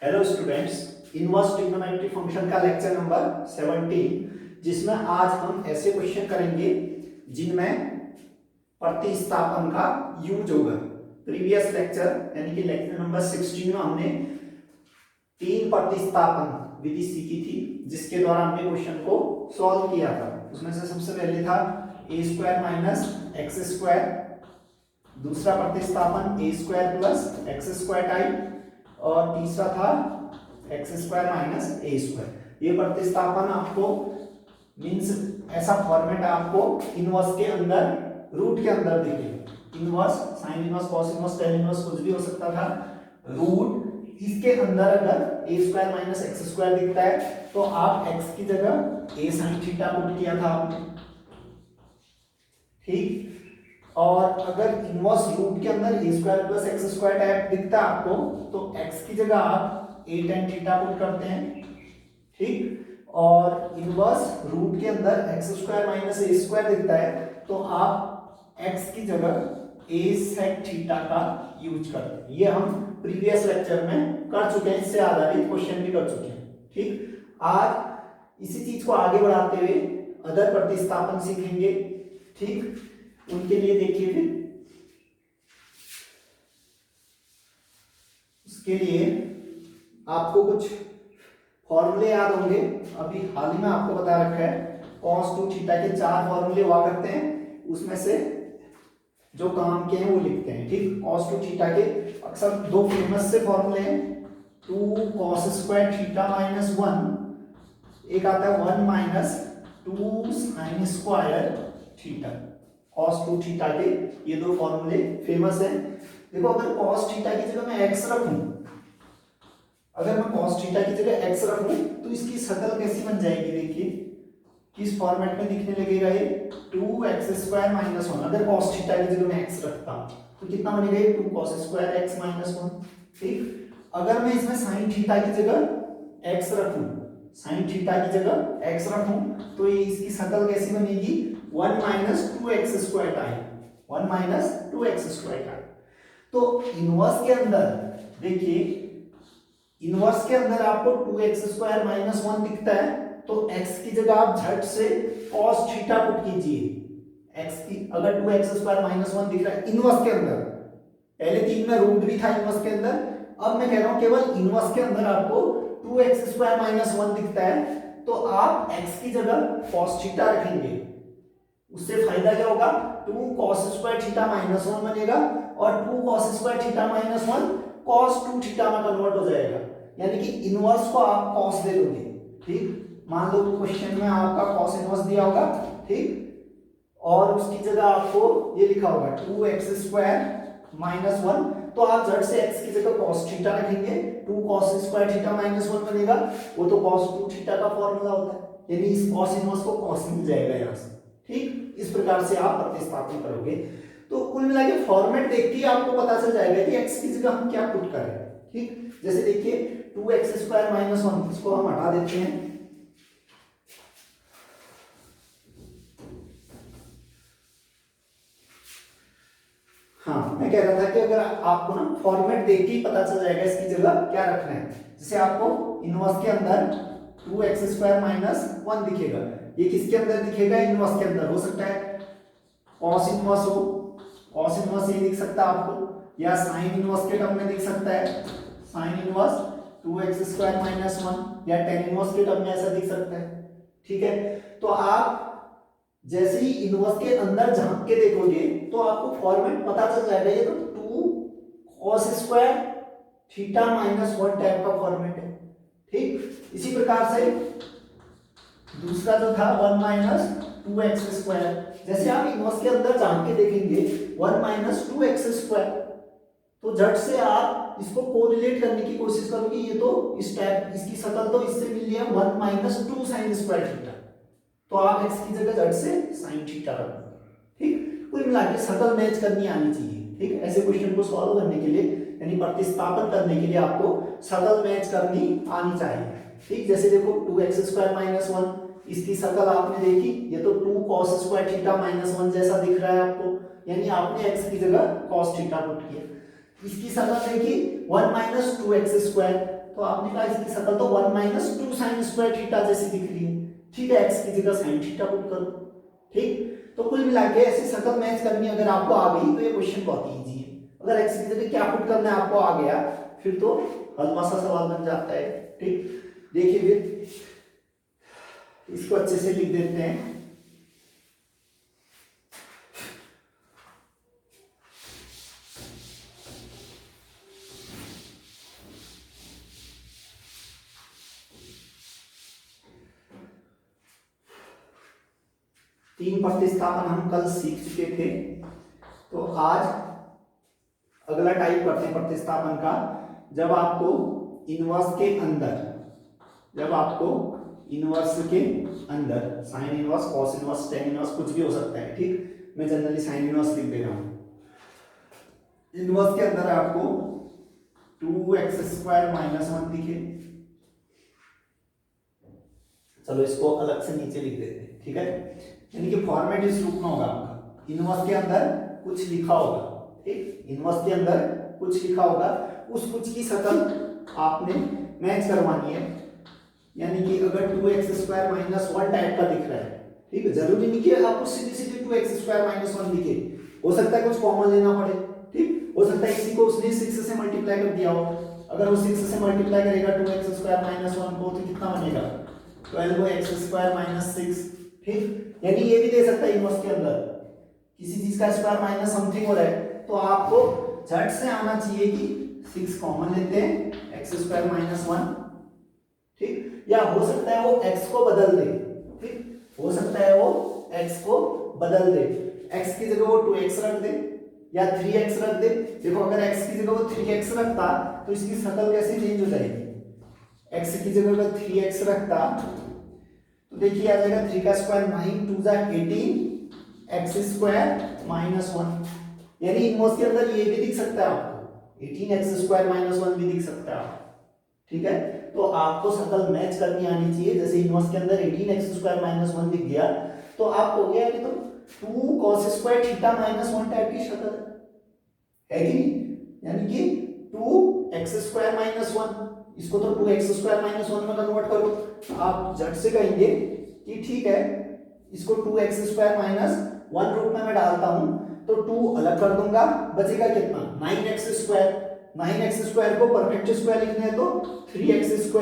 Hello students, inverse trigonometry function का lecture number 17, जिसमें आज हम ऐसे क्वेश्चन करेंगे जिनमें प्रतिस्थापन का यूज होगा। प्रीवियस लेक्चर यानी कि लेक्चर नंबर 16 में हमने तीन प्रतिस्थापन विधि सीखी थी, जिसके द्वारा हमने क्वेश्चन को सॉल्व किया था। उसमें से सबसे पहले था a square minus x square, दूसरा प्रतिस्थापन a square plus x square type, और तीसरा था x square minus a square. ये प्रतिस्थापन आपको मीन्स ऐसा फॉर्मेट आपको इनवर्स के अंदर रूट के अंदर दिखेगा। Inverse, sine inverse, cos inverse, tan inverse कुछ भी हो सकता था। रूट इसके अंदर अगर ए स्क्वायर माइनस एक्स स्क्वायर दिखता है तो आप एक्स की जगह ए साइन थीटा पुट किया था आपने, ठीक। और अगर इनवर्स रूट के अंदर a square plus x square type दिखता है आपको तो एक्स की जगह आप ए टेन थीटा पुट करते हैं, ठीक। और इनवर्स रूट के अंदर x square minus a square दिखता है तो आप एक्स की जगह ए सेक थीटा का यूज करते हैं। ये हम प्रीवियस लेक्चर में कर चुके हैं, इससे आधारित क्वेश्चन भी कर चुके हैं, ठीक। आज इसी चीज को आगे बढ़ाते हुए अदर प्रतिस्थापन सीखेंगे, ठीक। उनके लिए देखिए फिर उसके लिए आपको कुछ फॉर्मूले याद होंगे। अभी हाल ही में आपको बता रखा है cos 2 थीटा के 4 फॉर्मूले हुआ करते हैं, उसमें से जो काम के हैं वो लिखते हैं, ठीक। cos 2 थीटा के अक्सर दो फेमस से फॉर्मूले हैं, 2 cos स्क्वायर थीटा माइनस 1, एक आता है 1 minus 2 sine square theta. cos 2 theta के ये दो फॉर्मूले फेमस हैं। देखो, अगर cos थीटा की जगह मैं x रखूं, अगर मैं cos थीटा की जगह x रखूं तो इसकी शक्ल कैसी बन जाएगी? देखिए किस फॉर्मेट में दिखने लगेगा ये 2x स्क्वायर माइनस 1। अगर cos थीटा की जगह मैं x रखता तो कितना बनेगा ये 2 cos स्क्वायर x माइनस 1, ठीक। अगर मैं इसमें sin थीटा की जगह x रखूं, sin थीटा की जगह x रखूं तो ये इसकी शक्ल कैसी बनेगी 1 minus 2x square type, 1 minus 2x square type. तो इनवर्स के अंदर देखिए, इनवर्स के अंदर आपको 2x स्क्वायर माइनस 1 दिखता है तो x की जगह आप झट से cos थीटा पुट कीजिए। x की अगर 2x स्क्वायर माइनस 1 दिख रहा है इनवर्स के अंदर, पहले तीन में रूट भी था इनवर्स के अंदर, अब मैं कह रहा हूं केवल इनवर्स के अंदर आपको 2x स्क्वायर माइनस 1 दिखता है तो आप x की जगह cos थीटा रखेंगे। उससे फायदा क्या होगा, 2 cos स्क्वायर थीटा माइनस 1 बनेगा और 2 cos square theta minus 1 cos 2 theta में कन्वर्ट हो जाएगा, यानी कि इनवर्स को आप cos दे दोगे, ठीक। मान लो क्वेश्चन में आपका cos इनवर्स दिया होगा, ठीक, और उसकी जगह आपको ये लिखा होगा 2x स्क्वायर माइनस 1, तो आप झट से x की जगह cos थीटा रखेंगे, 2 cos स्क्वायर थीटा माइनस 1 बनेगा, वो तो cos 2 थीटा का फॉर्मूला होता है, यानी इस cos इनवर्स को cos मिल जाएगा यहाँ से, ठीक। इस प्रकार से आप प्रतिस्थापन करोगे तो कुल मिला के फॉर्मेट देख के आपको पता चल जाएगा कि x की जगह हम क्या पुट करें, ठीक। जैसे देखिए 2x स्क्वायर माइनस 1, इसको हम हटा देते हैं, हाँ मैं कह रहा था कि अगर आपको ना फॉर्मेट देख के ही पता चल जाएगा इसकी जगह क्या रखना है। जैसे आपको इनवर्स के अंदर 2x स्क्वायर माइनस 1 दिखेगा, ये किसके अंदर दिखेगा? इनवर्स के अंदर। हो सकता है cos इनवर्स हो, cos इनवर्स ये दिख सकता है आपको, या sin इनवर्स के टर्म में दिख सकता है, sin inverse 2x square minus 1, या tan इनवर्स के टर्म में ऐसा दिख सकता है, ठीक है। तो आप जैसे ही इनवर्स के अंदर झांक के देखोगे तो आपको फॉर्मेट पता चल जाएगा, ये तो 2 cos square theta minus 1 type का फॉर्मेट है, ठीक। इसी प्रकार से दूसरा जो था 1 माइनस 2x स्क्वायर, जैसे आप इनवर्स के अंदर झांक के देखेंगे 1 माइनस 2x स्क्वायर तो झट से आप इसको कोरिलेट करने की कोशिश करोगे, ये तो इस टाइप, इसकी शक्ल तो इससे मिल रही है 1 माइनस 2 साइन स्क्वायर थीटा, तो आप x की जगह झट से sin थीटा रखोगे, ठीक। कुल मिला के शक्ल मैच करनी आनी चाहिए, ठीक। ऐसे क्वेश्चन को सॉल्व करने के लिए यानी प्रतिस्थापन करने के लिए आपको शक्ल मैच करनी आनी चाहिए, ठीक। जैसे देखो 2x स्क्वायर माइनस 1, इसकी शक्ल आपने देखी, ये तो 2 cos स्क्वायर थीटा माइनस 1 जैसा दिख रहा है आपको, यानी आपने x की जगह cos थीटा पुट किया। इसकी शक्ल देखी 1 माइनस 2x स्क्वायर, तो आपने कहा इसकी शक्ल तो 1 माइनस 2 साइन स्क्वायर थीटा जैसी दिख रही है, ठीक है, एक्स की जगह साइन थीटा पुट करो, ठीक। तो कुल मिला के ऐसी शक्ल मैच करनी अगर आपको आ गई तो ये क्वेश्चन बहुत इजी है। अगर एक्स की जगह क्या पुट करना है आपको आ गया, फिर तो हलवा सा सवाल बन जाता है, ठीक। देखिए फिर इसको अच्छे से लिख देते हैं। तीन प्रतिस्थापन हम कल सीख चुके थे, तो आज अगला टाइप करते हैं प्रतिस्थापन का। जब आपको इनवर्स के अंदर sine inverse, cos inverse, tan inverse कुछ भी हो सकता है, ठीक, मैं जनरली साइन इनवर्स लिख दे रहा हूं। इनवर्स के अंदर आपको 2x² माइनस 1 दिखे, चलो इसको अलग से नीचे लिख देते हैं, ठीक है। यानी कि फॉर्मेट इस रूप में होगा आपका, इनवर्स के अंदर कुछ लिखा होगा, ठीक, इनवर्स के अंदर कुछ लिखा होगा, उस कुछ की शक्ल आपने मैच करवानी है। यानी कि अगर 2x² माइनस 1 टाइप का दिख रहा है, ठीक है, जरूरी नहीं कि आपको सीधी सीधी 2x² माइनस 1 दिखे, हो सकता है कुछ कॉमन लेना पड़े, ठीक, हो सकता है इसी को उसने 6 से मल्टीप्लाई कर दिया हो, अगर वो 6 से मल्टीप्लाई करेगा 2x² माइनस 1 को, तो कितना बनेगा 12x² माइनस 6, ठीक। यानी ये भी दे सकता है इनवर्स के अंदर किसी चीज का स्क्वायर माइनस समथिंग हो रहा है, तो आपको झट से आना चाहिए कि 6 कॉमन लेते हैं, x² माइनस 1, ठीक, या हो सकता है वो x को बदल दे, ठीक, हो सकता है वो x को बदल दे, x की जगह वो 2x रख दे या 3x रख दे। देखो अगर x की जगह वो 3x रखता तो इसकी शक्ल कैसे चेंज हो जाएगी, x की जगह अगर 3x रखता तो देखिए आ जाएगा 3 का स्क्वायर 9, 2 जा 18, x² माइनस 1, यानी इनवर्स के अंदर ये भी दिख सकता है आपको, 18x² माइनस 1 भी दिख सकता है आपको, ठीक है। तो आपको शक्ल मैच करनी आनी चाहिए, जैसे इनवर्स के अंदर 18x² माइनस 1 दिख गया तो आप हो गया कि तो 2 cos² थीटा माइनस 1 टाइप की शक्ल है कि नहीं, यानी कि 2x² माइनस 1, इसको तो 2x² माइनस 1 में कन्वर्ट करो, आप झट से कहेंगे कि ठीक है इसको 2x² माइनस 1 रूप में मैं डालता हूं तो 2 अलग कर दूंगा, बचेगा कितना 9x², 9x² को परफेक्ट स्क्वायर लिखना है तो 3x²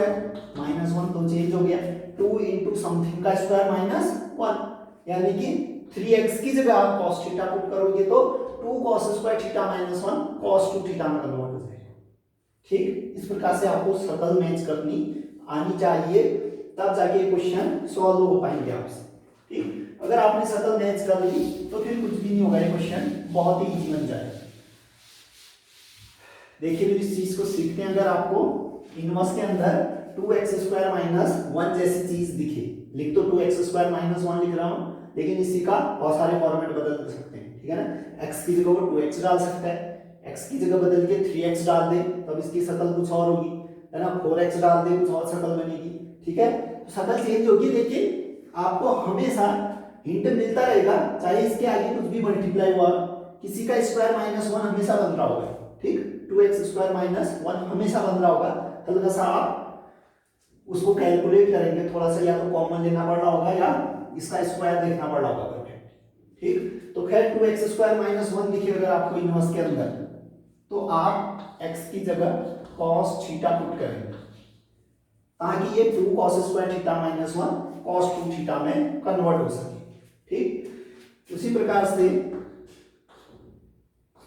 माइनस 1 तो चेंज हो गया, 2 इंटू समथिंग का स्क्वायर माइनस 1, यानी कि 3x की जगह आप cos थीटा पुट करोगे तो 2 cos² theta minus 1 cos 2 theta में कन्वर्ट हो जाएगा, ठीक। इस प्रकार से आपको शक्ल मैच करनी आनी चाहिए, तब जाके क्वेश्चन सॉल्व हो पाएंगे आपसे, ठीक। अगर आपने शक्ल मैच कर ली तो फिर कुछ भी नहीं होगा, ये क्वेश्चन बहुत ही इजी बन जाएगा। देखिए फिर इस चीज को सीखते हैं। अगर आपको इनवर्स के अंदर 2x² माइनस 1 जैसी चीज दिखे, लिख तो 2x² माइनस 1 लिख रहा हूं, लेकिन इसी का बहुत सारे फॉर्मेट बदल सकते हैं, ठीक है ना। x की जगह वो 2x डाल सकता है, x की जगह बदल के 3x डाल दे तब इसकी शक्ल कुछ और होगी, है ना, 4x डाल दे कुछ और शक्ल बनेगी, ठीक है, तो शक्ल चेंज होगी, लेकिन आपको हमेशा हिंट मिलता रहेगा, चाहे इसके आगे कुछ भी मल्टीप्लाई हुआ, किसी का स्क्वायर माइनस 1 हमेशा बन रहा होगा, ठीक, 2x² माइनस 1 हमेशा बन रहा होगा, हल्का सा आप उसको कैलकुलेट करेंगे, थोड़ा सा या तो कॉमन लेना पड़ रहा होगा या इसका स्क्वायर देखना पड़ रहा होगा परफेक्ट, ठीक। तो खैर 2x² माइनस 1 दिखे अगर आपको इनवर्स के अंदर, तो आप x की जगह cos थीटा पुट करेंगे ताकि ये 2 cos² theta minus 1 cos 2 theta में कन्वर्ट हो सके, ठीक। उसी प्रकार से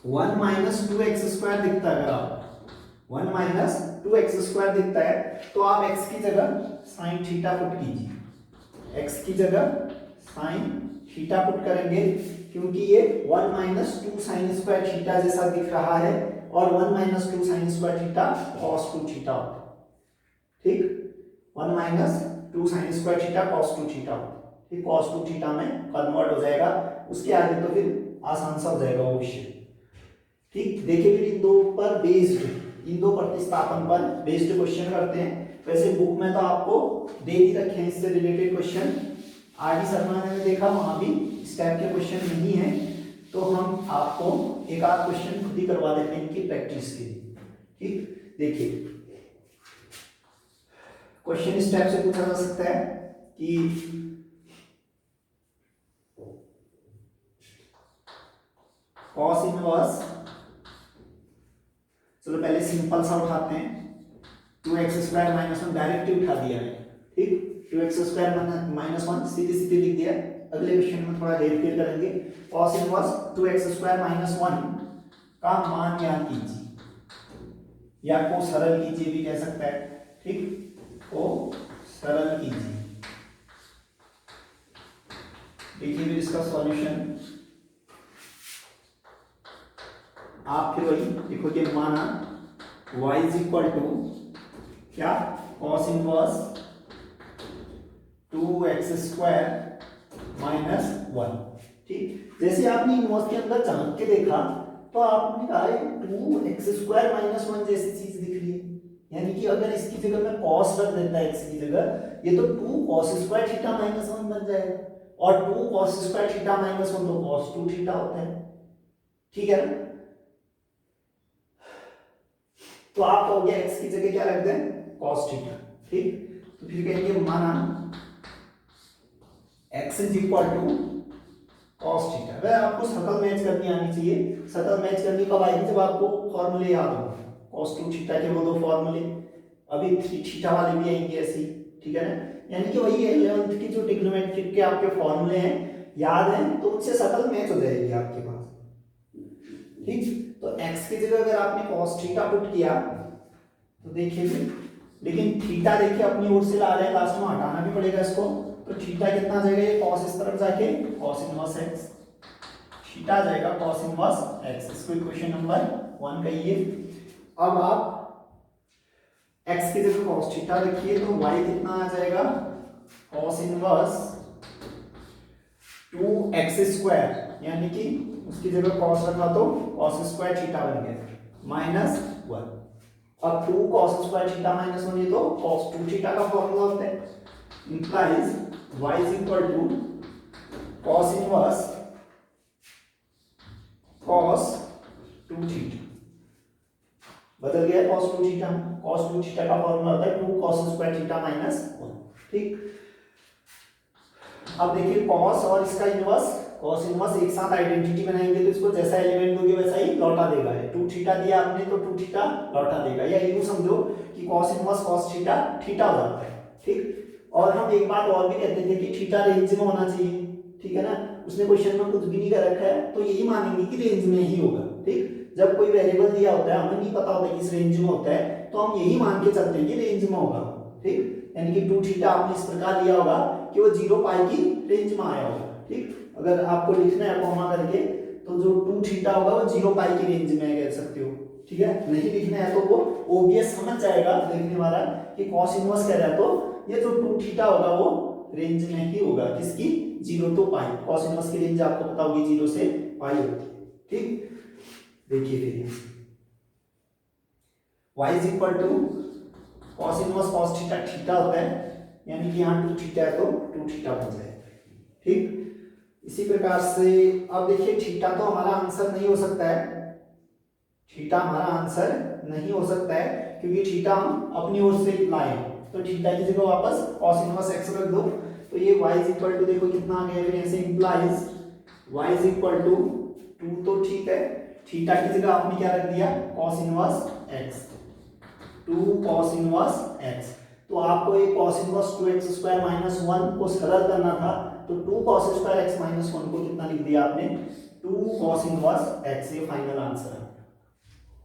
1 माइनस 2x² दिखता है, अगर आप 1 माइनस 2x² दिखता है तो आप x की जगह साइन थीटा पुट कीजिए, x की जगह साइन थीटा पुट करेंगे क्योंकि ये 1 माइनस 2 साइन स्क्वायर थीटा जैसा दिख रहा है और 1 minus 2 sine square theta cos 2 theta होता है, ठीक, 1 minus 2 sine square theta cos 2 theta होता है, ठीक, cos 2 थीटा में कन्वर्ट हो जाएगा, उसके आगे तो फिर आसान सा हो जाएगा वो विषय, ठीक। देखिए फिर इन दो पर बेस्ड, इन दो प्रतिस्थापन पर बेस्ड क्वेश्चन करते हैं। वैसे बुक में तो आपको दे ही रखे हैं इससे रिलेटेड क्वेश्चन, आरडी शर्मा ने देखा वहां भी इस टाइप के क्वेश्चन नहीं है, तो हम आपको एक आध क्वेश्चन खुद ही करवा देते हैं इनकी प्रैक्टिस के लिए, ठीक। देखिए क्वेश्चन इस टाइप से पूछा जा सकता है कि कॉस इनवर्स, चलो पहले सिंपल सा उठाते हैं, 2x² माइनस 1 डायरेक्ट ही उठा दिया है, ठीक, 2x² माइनस 1 सीधे सीधे लिख दिया। अगले क्वेश्चन में थोड़ा हेर फेर करेंगे। कॉस इनवर्स 2x² माइनस 1 का मान ज्ञात कीजिए, या को सरल कीजिए भी कह सकता है, ठीक, को सरल कीजिए। देखिए फिर इसका सॉल्यूशन आप फिर वही देखोगे, माना y इज इक्वल टू क्या, कॉस इनवर्स 2x² माइनस 1, ठीक। जैसे आपने इनवर्स के अंदर झांक के देखा तो आपने कहा 2x² माइनस 1 जैसी चीज दिख रही है, यानी कि अगर इसकी जगह में cos रख देता है x की जगह, ये तो 2 cos² थीटा माइनस 1 बन जाएगा, और 2 cos² थीटा माइनस 1 तो cos 2 थीटा होता है, ठीक है ना। तो आप कहोगे x की जगह क्या रख दें, cos थीटा, ठीक। तो फिर कहेंगे माना x is equal to cos theta. वह आपको शकल मैच करनी आनी चाहिए। शकल मैच करनी कब आएगी, जब आपको फॉर्मूले याद हो, cos 2 थीटा के वो दो फॉर्मूले, अभी 3 थीटा वाले भी आएंगे ऐसे, ठीक है ना। यानी कि वही 11th की जो ट्रिग्नोमेट्रिक के आपके फॉर्मूले हैं याद हैं, तो उनसे शकल मैच हो जाएगी आपके पास, ठीक। तो x की जगह अगर आपने cos थीटा पुट किया तो देखिए, लेकिन थीटा देखिए अपनी ओर से ला रहे हैं, लास्ट में हटाना भी पड़ेगा इसको, तो थीटा कितना आ जाएगा, ये cos इस तरफ जाके cos इनवर्स x, थीटा आ जाएगा cos इनवर्स x। इसको इक्वेशन नंबर 1 कहिए। अब आप x की जगह cos थीटा रखिए तो y कितना आ जाएगा, cos इनवर्स 2x², यानी कि उसकी जगह cos रखा तो cos² थीटा बन गया माइनस 1। अब 2 cos² थीटा माइनस 1 ये तो cos 2 थीटा का फॉर्मूला होता है, implies y is equal to cos inverse cos 2 theta, बदल गया cos 2 थीटा, cos 2 थीटा का फॉर्मूला होता है 2 cos² थीटा माइनस 1, ठीक। अब देखिए cos और इसका इनवर्स, cos इनवर्स एक साथ आइडेंटिटी बनाएंगे तो इसको जैसा एलिमेंट दोगे वैसा ही लौटा देगा। 2 थीटा दिया आपने तो 2 थीटा लौटा देगा, या यूं समझो कि cos inverse cos theta theta हो जाता है, ठीक। और हम एक बात और भी कहते थे कि थीटा रेंज में होना चाहिए, ठीक है ना। उसने क्वेश्चन में कुछ भी नहीं कर रखा है तो यही मानेंगे कि रेंज में ही होगा, ठीक। जब कोई वेरिएबल दिया होता है, हमें नहीं पता होता किस रेंज में होता है, तो हम यही मान के चलते हैं कि रेंज में होगा, ठीक। यानी कि 2 थीटा आपने इस प्रकार लिया होगा कि वो 0 पाई की रेंज में आया होगा, ठीक। अगर आपको लिखना है कॉमा करके तो जो 2 थीटा होगा वो 0 पाई की रेंज में कह सकते हो, ठीक है। नहीं लिखना है तो वो ओबीएस समझ जाएगा देखने वाला कि cos इनवर्स कह रहा है तो ये जो 2 थीटा होगा वो रेंज में ही होगा, किसकी, 0 to पाई। cos इनवर्स की रेंज आपको पता होगी 0 से पाई होती है, ठीक। देखिए फिर y is equal to cos inverse cos theta theta होता है, यानी कि यहाँ 2 थीटा है तो 2 थीटा बन जाएगा, ठीक। इसी प्रकार से अब देखिए थीटा तो हमारा आंसर नहीं हो सकता है, थीटा हमारा आंसर नहीं हो सकता है क्योंकि थीटा हम अपनी ओर से लाए, तो थीटा की जगह वापस cos इनवर्स x रख दो, तो ये y इज इक्वल टू देखो कितना आ गया, फिर ऐसे implies y is equal to 2, तो ठीक है, थीटा की जगह आपने क्या रख दिया cos inverse x, 2 cos inverse x। तो आपको ये cos इनवर्स 2x² माइनस 1 को सरल करना था, तो 2 cos² x माइनस 1 को कितना लिख दिया आपने, 2 cos इनवर्स x, ये फाइनल आंसर है,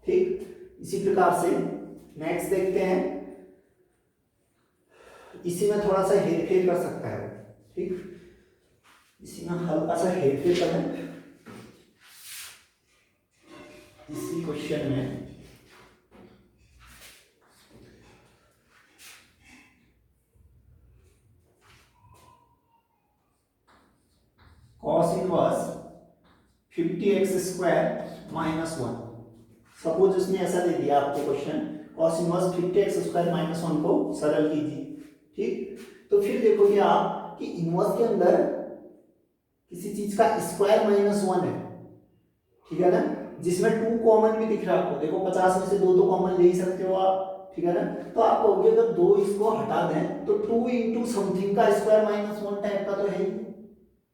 ठीक। इसी प्रकार से नेक्स्ट देखते हैं, इसी में थोड़ा सा हेरफेर कर सकता है, ठीक। इसी में हल्का सा हेरफेर करें, इसी क्वेश्चन में cos inverse 50x² minus 1, suppose उसने ऐसा दे दिया आपको question, cos inverse 50x² minus 1 को सरल कीजिए, ठीक। तो फिर देखोगे आप कि इनवर्स के अंदर किसी चीज का स्क्वायर माइनस 1 है, ठीक है ना, जिसमें 2 कॉमन भी दिख रहा है आपको, देखो 50 में से 2 तो कॉमन ले ही सकते हो आप, ठीक है ना। तो आप कहोगे अगर 2 इसको हटा दें तो 2 इंटू समथिंग का स्क्वायर माइनस 1 टाइप का तो है ही,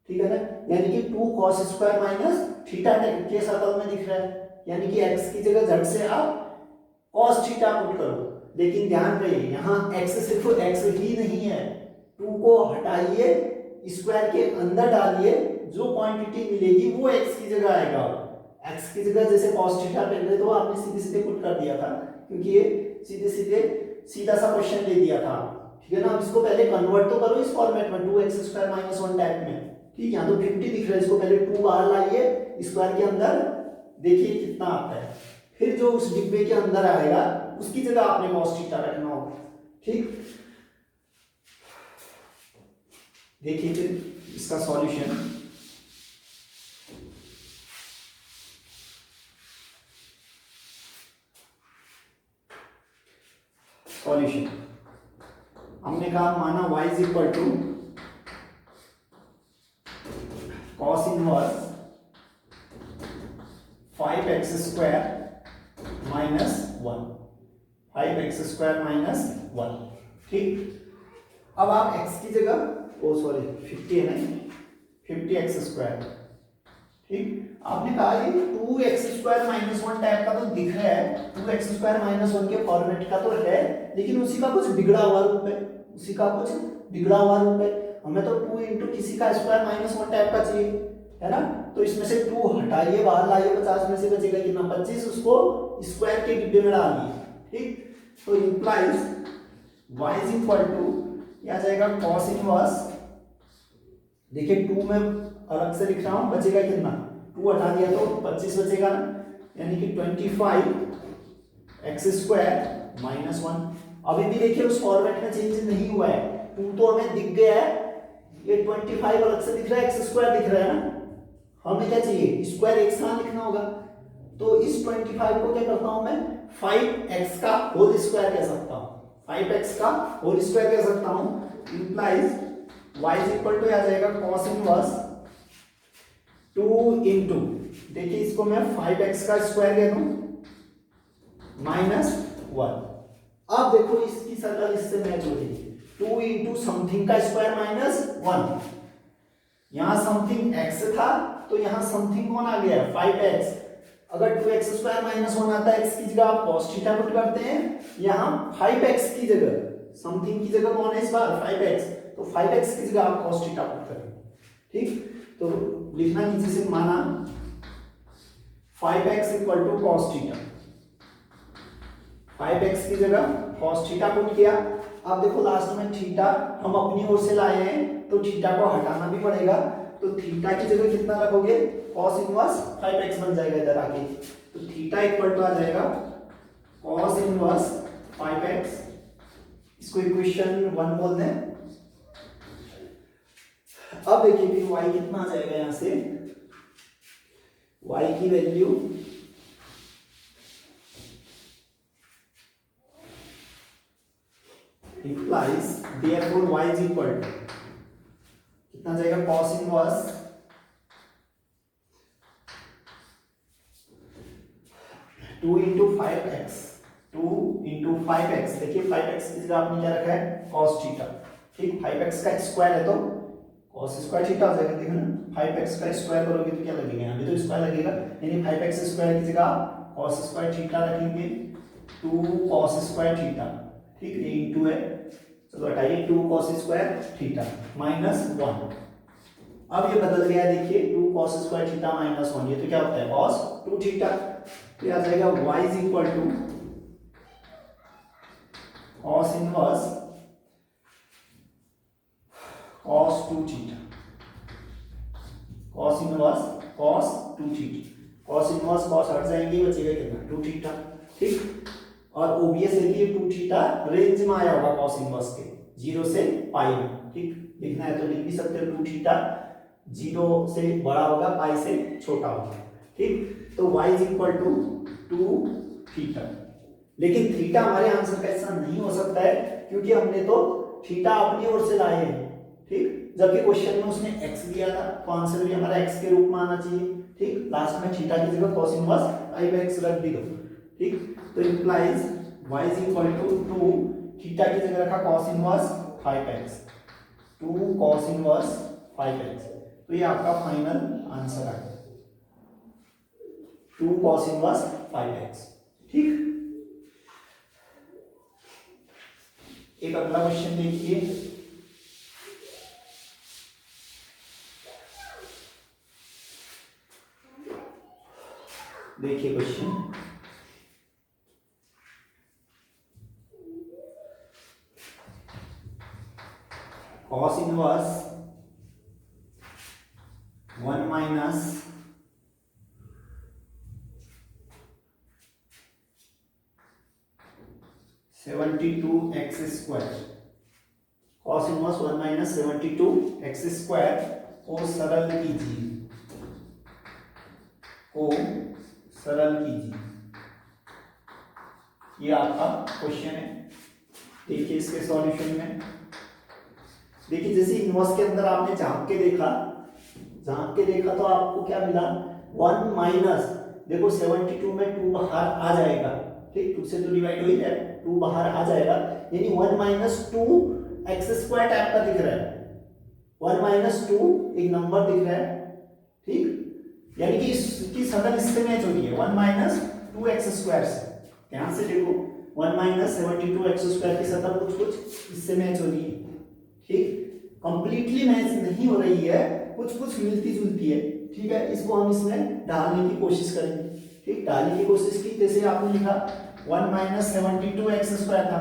ठीक है ना। यानी कि 2 cos square minus theta type के शक्ल में दिख रहा है, यानी कि x की जगह झट से आप cos थीटा पुट करो। लेकिन ध्यान रहे यहाँ x सिर्फ x ही नहीं है, 2 को हटाइए स्क्वायर के अंदर डालिए, जो क्वांटिटी मिलेगी वो x की जगह आएगा। x की जगह जैसे cos थीटा पहले तो आपने सीधे सीधे पुट कर दिया था, क्योंकि ये सीधे सीधे सीधा सा क्वेश्चन दे दिया था, ठीक है ना। अब इसको पहले कन्वर्ट तो करो इस फॉर्मेट में 2x स्क्वायर माइनस 1 टाइप में, ठीक। यहाँ तो 50 दिख रहा है, इसको पहले 2 बाहर लाइए स्क्वायर के अंदर, देखिए कितना आता है, फिर जो उस डिब्बे के अंदर आएगा उसकी जगह आपने cos थीटा रखना होगा, ठीक। देखिए फिर इसका सॉल्यूशन, सॉल्यूशन हमने कहा माना y is equal to cos inverse 5x square minus 1, 5x square minus 1, ठीक। अब आप x की जगह, ओ सॉरी 50 है नहीं, 50x स्क्वायर, ठीक। आपने कहा ये 2x स्क्वायर माइनस 1 टाइप का तो दिख रहा है, 2x स्क्वायर माइनस 1 के फॉर्मेट का तो है, लेकिन उसी का कुछ बिगड़ा हुआ रूप है, उसी का कुछ बिगड़ा हुआ रूप है। हमें तो 2 इंटू किसी का स्क्वायर माइनस 1 टाइप का चाहिए, है ना। तो इसमें से 2 हटाइए बाहर लाइए, 50 में से बचेगा कितना 25, उसको स्क्वायर के डिब्बे में डालिए, ठीक। तो implies y is equal to क्या जाएगा cos इनवर्स, देखिए 2 में अलग से लिख रहा हूं, बचेगा कितना, 2 हटा दिया तो 25 बचेगा ना, यानी कि 25x स्क्वायर माइनस 1। अभी भी देखिए उस फॉर्मेट में चेंज नहीं हुआ है, 2 तो हमें दिख गया है, ये 25 अलग से दिख रहा है, x स्क्वायर दिख रहा है ना। हमें क्या चाहिए, स्क्वायर एक साथ लिखना होगा, तो इस 25 को क्या करता हूं मैं 5x का होल स्क्वायर कह सकता हूं, 5x का होल स्क्वायर कह सकता हूं। Implies y is equal to आ जाएगा cos इनवर्स 2 इंटू, देखिए इसको मैं 5x का स्क्वायर कह दूं माइनस 1। अब देखो इसकी शक्ल इससे मैच हो रही है, 2 इंटू समथिंग का स्क्वायर माइनस 1, यहां समथिंग x था तो यहां समथिंग कौन आ गया 5x। अगर 2x स्क्वायर माइनस 1 आता है, x की जगह आप cos थीटा पुट करते हैं, यहां 5x की जगह, समथिंग की जगह कौन है इस बार 5x, तो 5x की जगह आप cos थीटा पुट करें, ठीक। तो लिखना नीचे से माना 5x equal to cos theta, 5x की जगह cos थीटा पुट किया। अब देखो लास्ट में थीटा हम अपनी ओर से लाए हैं, तो थीटा को हटाना भी पड़ेगा, तो थीटा की जगह कितना रखोगे cos इनवर्स 5x बन जाएगा इधर आके, तो थीटा इक्वल टू आ जाएगा cos इनवर्स 5x, इसको इक्वेशन 1 बोल दें। अब देखिए फिर y कितना आ जाएगा, यहां से y की value implies therefore y is equal to कितना जाएगा cos inverse 2 into 5x, 2 into 5x, देखिए 5x की जगह आपने क्या रखा है cos थीटा, ठीक। 5x का स्क्वायर है तो cos स्क्वायर थीटा हो जाएगा, देखो ना 5x का स्क्वायर करोगे तो क्या लगेगा, अभी तो स्क्वायर लगेगा, यानी 5x स्क्वायर की जगह cos स्क्वायर थीटा रखेंगे, 2 cos स्क्वायर थीटा, ठीक। ये इंटू है, चलो हटाइए 2 cos स्क्वायर थीटा माइनस 1। अब ये बदल गया, देखिए 2 cos स्क्वायर थीटा माइनस 1, ये तो क्या होता है cos 2 थीटा, तो आ जाएगा y is equal to cos inverse cos 2 theta, cos inverse cos 2 theta, cos inverse cos हट जाएंगे, बचेगा कितना 2 थीटा, ठीक। और ओबीएस है कि ये 2 थीटा रेंज में आया होगा cos इनवर्स के 0 से पाई में, ठीक। लिखना है तो लिख भी सकते हो 2 थीटा 0 से बड़ा होगा, पाई से छोटा होगा, ठीक। तो y is equal to 2 theta, लेकिन थीटा हमारे आंसर का ऐसा नहीं हो सकता है, क्योंकि हमने तो थीटा अपनी ओर से लाए हैं, ठीक। जबकि क्वेश्चन में उसने x दिया था, तो आंसर भी हमारा x के रूप में आना चाहिए, ठीक। लास्ट में थीटा की जगह cos इनवर्स 5x रख दी दो, ठीक। तो implies y is equal to 2, theta की जगह रखा cos inverse 5x, 2 cos inverse 5x। तो ये आपका फाइनल आंसर है 2 cos इनवर्स 5x। ठीक, एक अगला क्वेश्चन देखिए। देखिए question, cos inverse 1 minus 72x square, cos inverse 1 minus 72x square को सरल कीजिए, को सरल कीजिए। ये आपका क्वेश्चन है। देखिए इसके सॉल्यूशन में, देखिए जैसे इनवर्स के अंदर आपने झांक के देखा तो आपको क्या मिला 1 माइनस, देखो 72 में 2 बाहर आ जाएगा, ठीक, 2 से तो डिवाइड हो ही जाए, 2 बाहर आ जाएगा, यानी 1 माइनस 2 एक्स स्क्वायर टाइप का दिख रहा है, 1 माइनस 2 एक नंबर दिख रहा है, ठीक, यानी कि इसकी सकल इससे मैच हो रही है 1 माइनस 2 एक्स स्क्वायर से। ध्यान से देखो 1 माइनस 72 एक्स स्क्वायर की सकल कुछ इससे मैच हो रही है, ठीक, कंप्लीटली मैच नहीं हो रही है, कुछ मिलती जुलती है, ठीक है। इसको हम इसमें डालने की कोशिश करेंगे, ठीक, डालने की कोशिश की, जैसे आपने लिखा 1 माइनस 72 एक्स स्क्वायर था,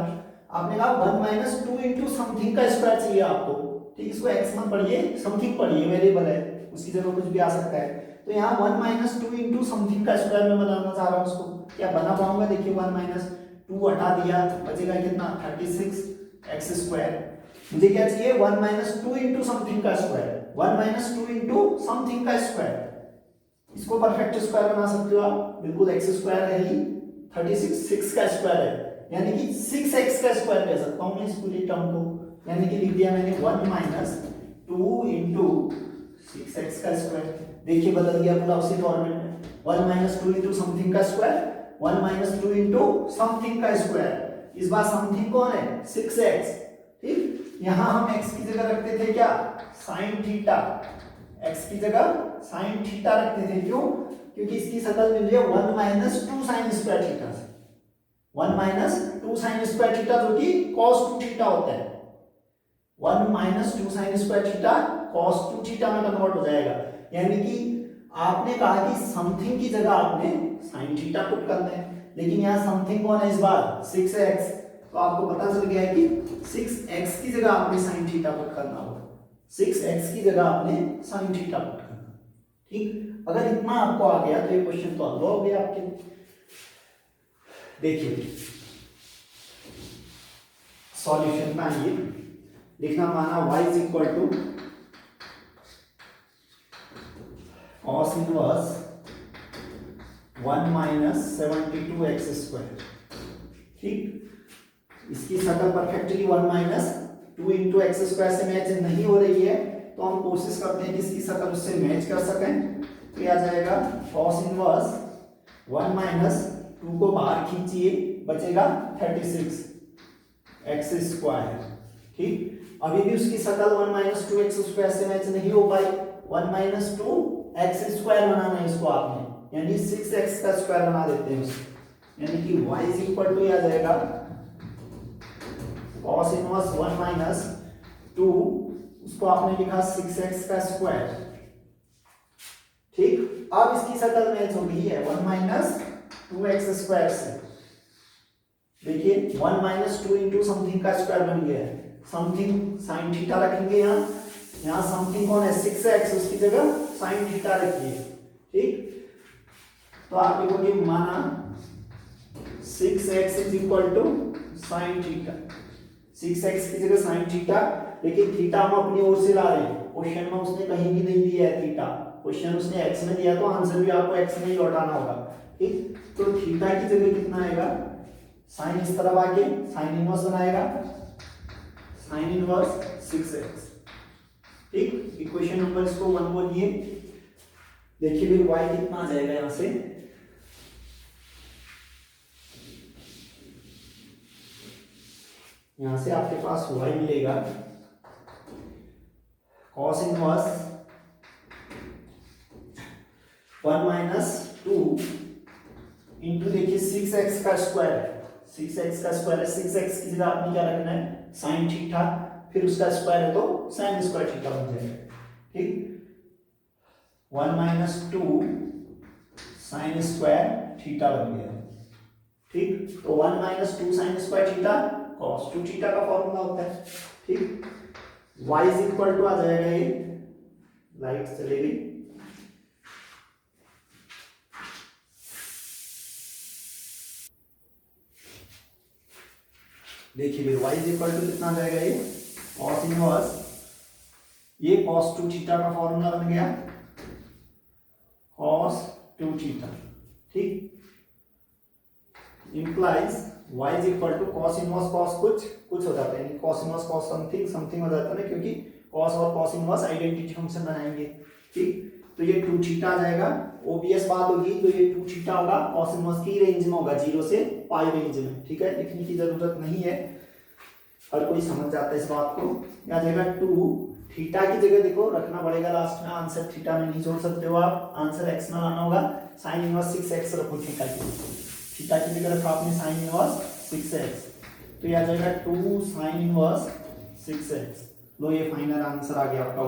आपने कहा 1 माइनस 2 इंटू समथिंग का स्क्वायर चाहिए आपको, ठीक, इसको एक्स मत पढ़िए, समथिंग पढ़िए, वेरिएबल है, उसकी जगह कुछ भी आ सकता है। तो यहाँ 1 माइनस 2 इंटू समथिंग का स्क्वायर में बनाना चाह रहा हूँ उसको, क्या बना पाऊंगा? देखिए 1 माइनस 2 हटा दिया, बचेगा कितना 36 एक्स स्क्वायर। मुझे क्या चाहिए 1 माइनस 2 इंटू समथिंग का स्क्वायर, 1 माइनस 2 इंटू समथिंग का स्क्वायर, इसको परफेक्ट स्क्वायर बना सकते हो आप, बिल्कुल एक्स स्क्वायर है ही, 36 6 का स्क्वायर है, यानी कि 6x का स्क्वायर कह सकता हूं मैं इस पूरी टर्म को, यानी कि लिख दिया मैंने 1 माइनस 2 इंटू 6x का स्क्वायर। देखिए बदल गया पूरा उसी फॉर्मेट में, 1 माइनस 2 इंटू समथिंग का स्क्वायर, 1 माइनस 2 इंटू समथिंग का स्क्वायर, इस बार समथिंग कौन है 6x, ठीक, यहां हम x की जगह रखते थे क्या sin थीटा, x की जगह sin थीटा रखते थे, क्यों? क्योंकि इसकी शकल मिल रही है 1 माइनस 2 sin स्क्वायर थीटा से, 1 माइनस 2 sin स्क्वायर थीटा जो कि cos 2 थीटा होता है, 1 minus 2 sin square theta cos 2 theta में कन्वर्ट हो जाएगा, यानी कि आपने कहा कि समथिंग की जगह आपने sin थीटा पुट करना है, लेकिन यहाँ समथिंग कौन है इस बार 6x, तो आपको पता चल गया है कि 6x की जगह आपने sin थीटा पुट करना होगा, 6x की जगह आपने sin थीटा पुट करना, ठीक। अगर इतना आपको आ गया तो ये क्वेश्चन तो हल हो गया आपके। देखिए सॉल्यूशन में आइए, लिखना माना y is equal to cos inverse 1 minus 72x square, ठीक, इसकी शकल perfectly 1 minus 2 into x square से मैच नहीं हो रही है, तो हम कोशिश करते हैं कि इसकी शकल उससे मैच कर सकें, तो आ जाएगा cos इनवर्स 1 माइनस 2 को बाहर खींचिए, बचेगा 36 एक्स स्क्वायर, ठीक। अभी भी उसकी शकल 1 माइनस 2 एक्स स्क्वायर से मैच नहीं हो पाई, 1 माइनस 2 एक्स स्क्वायर बनाना है इसको आपने, यानी 6x का स्क्वायर बना देते हैं उसको, यानी कि y इज इक्वल टू आ जाएगा cos इनवर्स 1 माइनस 2, उसको आपने लिखा 6x का स्क्वायर, ठीक। अब इसकी शकल मैच हो गई है 1 माइनस 2x स्क्वायर से, देखिए 1 माइनस 2 इंटू समथिंग का स्क्वायर बन गया है, समथिंग sin थीटा रखेंगे, यहाँ समथिंग कौन है 6x, उसकी जगह sin थीटा रखिए, ठीक। तो आप लिखोगे माना 6x is equal to sin theta, 6x की जगह sin थीटा, लेकिन थीटा हम अपनी ओर से ला रहे हैं, क्वेश्चन में उसने कहीं भी नहीं दिया है थीटा, क्वेश्चन उसने x में दिया तो आंसर भी आपको x में ही लौटाना होगा, ठीक। तो थीटा की जगह कितना आएगा, साइन इस तरफ आके साइन इनवर्स बनाएगा, साइन इनवर्स 6x, ठीक। इक्वेशन नंबर इसको 1 बोलिए। देखिए फिर y कितना आ जाएगा, यहां से यहां से आपके पास y मिलेगा cos इनवर्स 1 माइनस 2 इंटू, देखिए 6x का स्क्वायर है, 6x का स्क्वायर है, 6x की जगह आपने क्या रखना है साइन थीटा, फिर उसका स्क्वायर है तो साइन स्क्वायर थीटा बन जाएगा। ठीक, 1 माइनस 2 साइन स्क्वायर थीटा बन गया। ठीक, तो 1 minus 2 sine square theta cos 2 theta का फॉर्मूला होता है। ठीक, y इज इक्वल टू आ जाएगा, ये लाइट चली गई, देखिए फिर y इज इक्वल टू कितना आ जाएगा, ये cos इनवर्स, ये cos 2 थीटा का फॉर्मूला बन गया cos 2 थीटा। ठीक, implies y is equal to cos inverse cos कुछ हो जाता है, cos इनवर्स cos समथिंग हो जाता है ना, क्योंकि cos और cos इनवर्स आइडेंटिटी फंक्शन बनाएंगे। ठीक, तो ये 2 थीटा आ जाएगा, ओबीएस बात होगी, तो ये 2 थीटा होगा cos इनवर्स की रेंज में होगा, 0 से पाई रेंज में। ठीक है, लिखने की जरूरत नहीं है, हर कोई समझ जाता है इस बात को। आ जाएगा 2 थीटा की जगह देखो रखना पड़ेगा लास्ट में, आंसर थीटा में नहीं जोड़ सकते हो आप, आंसर x में लाना होगा, साइन इनवर्स 6x रखो थीटा की, थीटा की जगह रखा आपने साइन इनवर्स 6x, तो ये आ जाएगा 2 साइन इनवर्स 6x। लो ये फाइनल आंसर आ गया आपका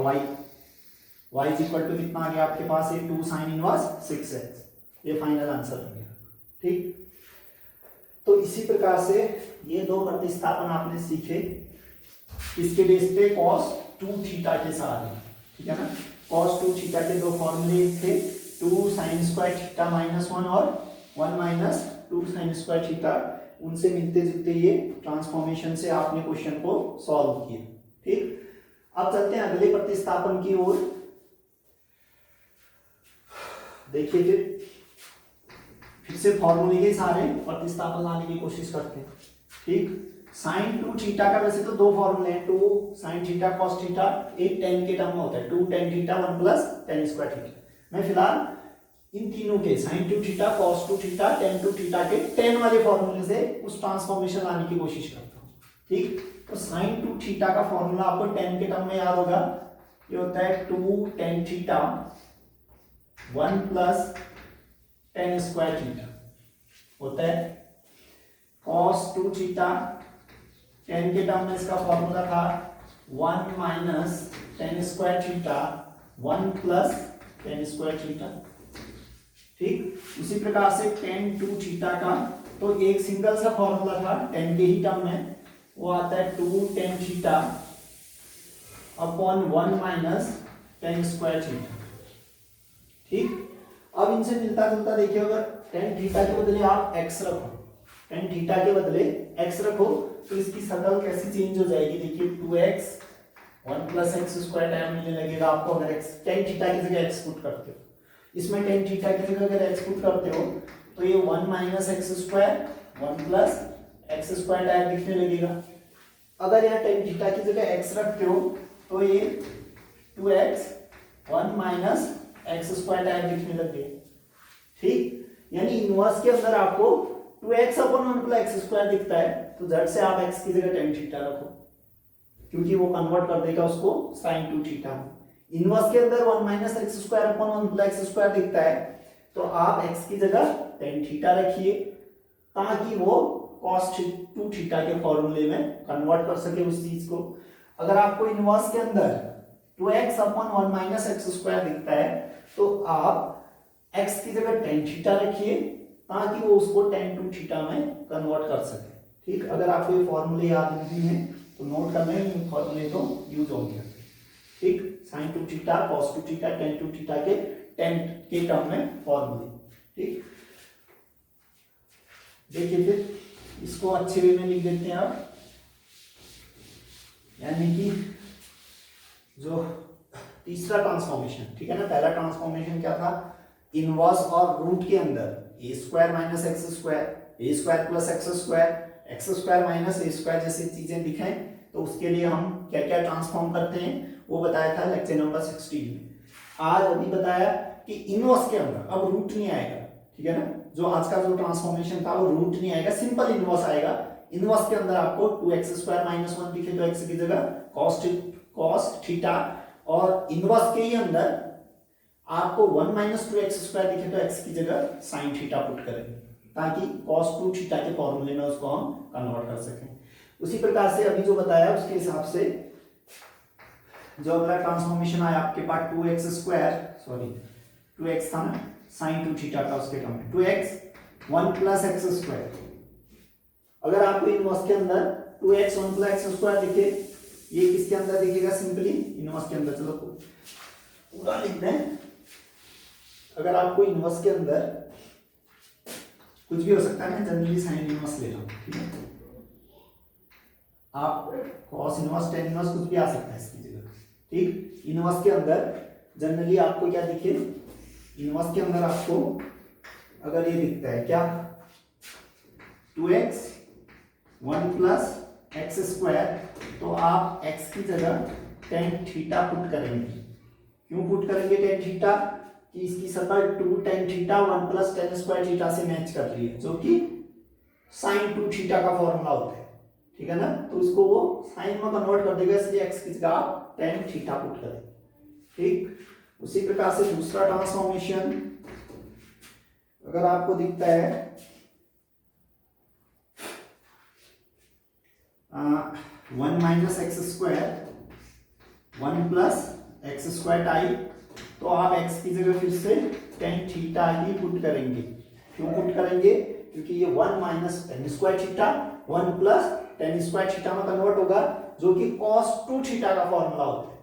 y इज इक्वल टू कितना आ गया आपके पास, ये 2 साइन इनवर्स 6x, ये फाइनल आंसर आ गया। ठीक, तो इसी प्रकार से ये दो प्रतिस्थापन आपने सीखे, इसके बेस पे cos 2 थीटा के साथ, ठीक है ना, cos 2 थीटा के दो फॉर्मूले थे, 2 साइन स्क्वायर थीटा माइनस 1 और 1 माइनस 2 साइन स्क्वायर थीटा, उनसे मिलते जुलते ये ट्रांसफॉर्मेशन से आपने क्वेश्चन को सॉल्व किया। ठीक, अब चलते हैं अगले प्रतिस्थापन की ओर। देखिए फिर से फॉर्मूले के सारे प्रतिस्थापन लाने की कोशिश करते हैं। ठीक, साइन 2 थीटा का वैसे तो दो फॉर्मूले हैं, 2 साइन थीटा कॉस थीटा, एक टेन के टर्म में होता है, 2 tan theta 1 plus tan square theta. मैं फिलहाल इन तीनों के sine 2 theta cos 2 theta tan 2 theta के टेन वाले फॉर्मूले से उस ट्रांसफॉर्मेशन लाने की कोशिश करता हूँ। ठीक, तो साइन 2 थीटा का फॉर्मूला आपको टेन के टर्म में याद होगा, ये होता है 2 tan theta 1 plus tan square theta, होता है cos 2 थीटा, टेन के टर्म में इसका फॉर्मूला था 1 minus tan square theta 1 plus tan square theta. ठीक, उसी प्रकार से टेन 2 थीटा का तो एक सिंगल सा फॉर्मूला था टेन के ही टर्म में, वो आता है 2 tan theta upon 1 minus tan square theta. ठीक, अब इनसे मिलता जुलता देखिए, अगर टेन थीटा के बदले आप x रखो, टेन थीटा के बदले x रखो तो इसकी शक्ल कैसी चेंज हो जाएगी, देखिए 2x 1 plus x square time मिलने लगेगा आपको अगर x टेन थीटा की जगह x पुट करते हो, इसमें टेन थीटा की जगह अगर x पुट करते हो तो ये 1 minus x square 1 plus x square time दिखने लगेगा। अगर यहाँ टेन थीटा की जगह x रखते हो तो ये 2x 1 minus x square time दिखने लग गया। ठीक, यानी इनवर्स के अंदर आपको 2x upon 1 plus x square दिखता है, तो झट से आप x की जगह टेन थीटा रखो, क्योंकि वो कन्वर्ट कर देगा उसको साइन 2 थीटा में। इनवर्स के अंदर 1 minus x square upon 1 plus x square दिखता है, तो आप x की जगह टेन थीटा रखिए ताकि वो cos 2 थीटा के फॉर्मूले में कन्वर्ट कर सके उस चीज को। अगर आपको इनवर्स के अंदर 2x upon 1 minus x square दिखता है, तो आप x की जगह टेन थीटा रखिए ताकि वो उसको टेन 2 थीटा में कन्वर्ट कर सके। ठीक, अगर आपको ये फॉर्मूले याद नहीं है तो नोट करना है, इन फॉर्मूले तो यूज होंगे। ठीक, sine 2 theta cos 2 theta tan 2 theta के टेन के टर्म में फॉर्मूले। ठीक, देखिए फिर इसको अच्छे वे में लिख देते हैं अब, यानी कि जो तीसरा ट्रांसफॉर्मेशन, ठीक है ना, पहला ट्रांसफॉर्मेशन क्या था, इनवर्स और रूट के अंदर a square minus x square, a square plus x square minus a square जैसी चीजें दिखाएं, तो उसके लिए हम क्या क्या ट्रांसफॉर्म करते हैं वो बताया था लेक्चर नंबर 16 में। आज अभी बताया कि इनवर्स के अंदर अब रूट नहीं आएगा, ठीक है ना, जो आज का जो ट्रांसफॉर्मेशन था वो रूट नहीं आएगा, सिंपल इनवर्स आएगा। इनवर्स के अंदर आपको 2x² - 1 दिखे तो x की जगह cos थीटा, और इनवर्स के ही अंदर आपको 1 - 2x² दिखे तो x की जगह sin थीटा पुट करेंगे, ताकि cos 2 थीटा के फॉर्मूले में उसको हम कन्वर्ट कर सकें। उसी प्रकार से अभी जो बताया उसके हिसाब से जो अगला ट्रांसफॉर्मेशन आया आपके पास 2x था ना, sin 2 थीटा का उसके टर्म में 2x 1 + x²। अगर आपको इनवर्स के अंदर 2x 1 + x² दिखे, ये किसके अंदर दिखेगा? सिंपली इनवर्स के अंदर। चलो पूरा लिख दें। अगर आपको इनवर्स के अंदर कुछ भी हो सकता है, मैं जनरली साइन इनवर्स ले रहा हूं, ठीक है? आप cos इनवर्स tan इनवर्स कुछ भी आ सकता है इसकी जगह, ठीक। इनवर्स के अंदर जनरली आपको क्या दिखे? इनवर्स के अंदर आपको अगर ये दिखता है क्या, 2x 1 + x², तो आप x की जगह tan थीटा पुट करेंगे। क्यों पुट करेंगे tan थीटा? कि इसकी शक्ल 2 tan थीटा 1 + tan² थीटा से मैच कर रही है, जो कि sin 2 थीटा का फॉर्मूला होता है, ठीक है ना? तो उसको वो साइन में कन्वर्ट कर देगा, इसलिए x की जगह आप tan थीटा पुट करें, ठीक। उसी प्रकार से दूसरा ट्रांसफॉर्मेशन अगर आपको दिखता है 1 - x², 1 + x² टाइप, तो आप x की जगह फिर से tan थीटा ही पुट करेंगे। क्यों पुट करेंगे? क्योंकि ये 1 - tan² थीटा 1 + tan² थीटा में कन्वर्ट होगा, जो कि cos 2 थीटा का फॉर्मूला होता है।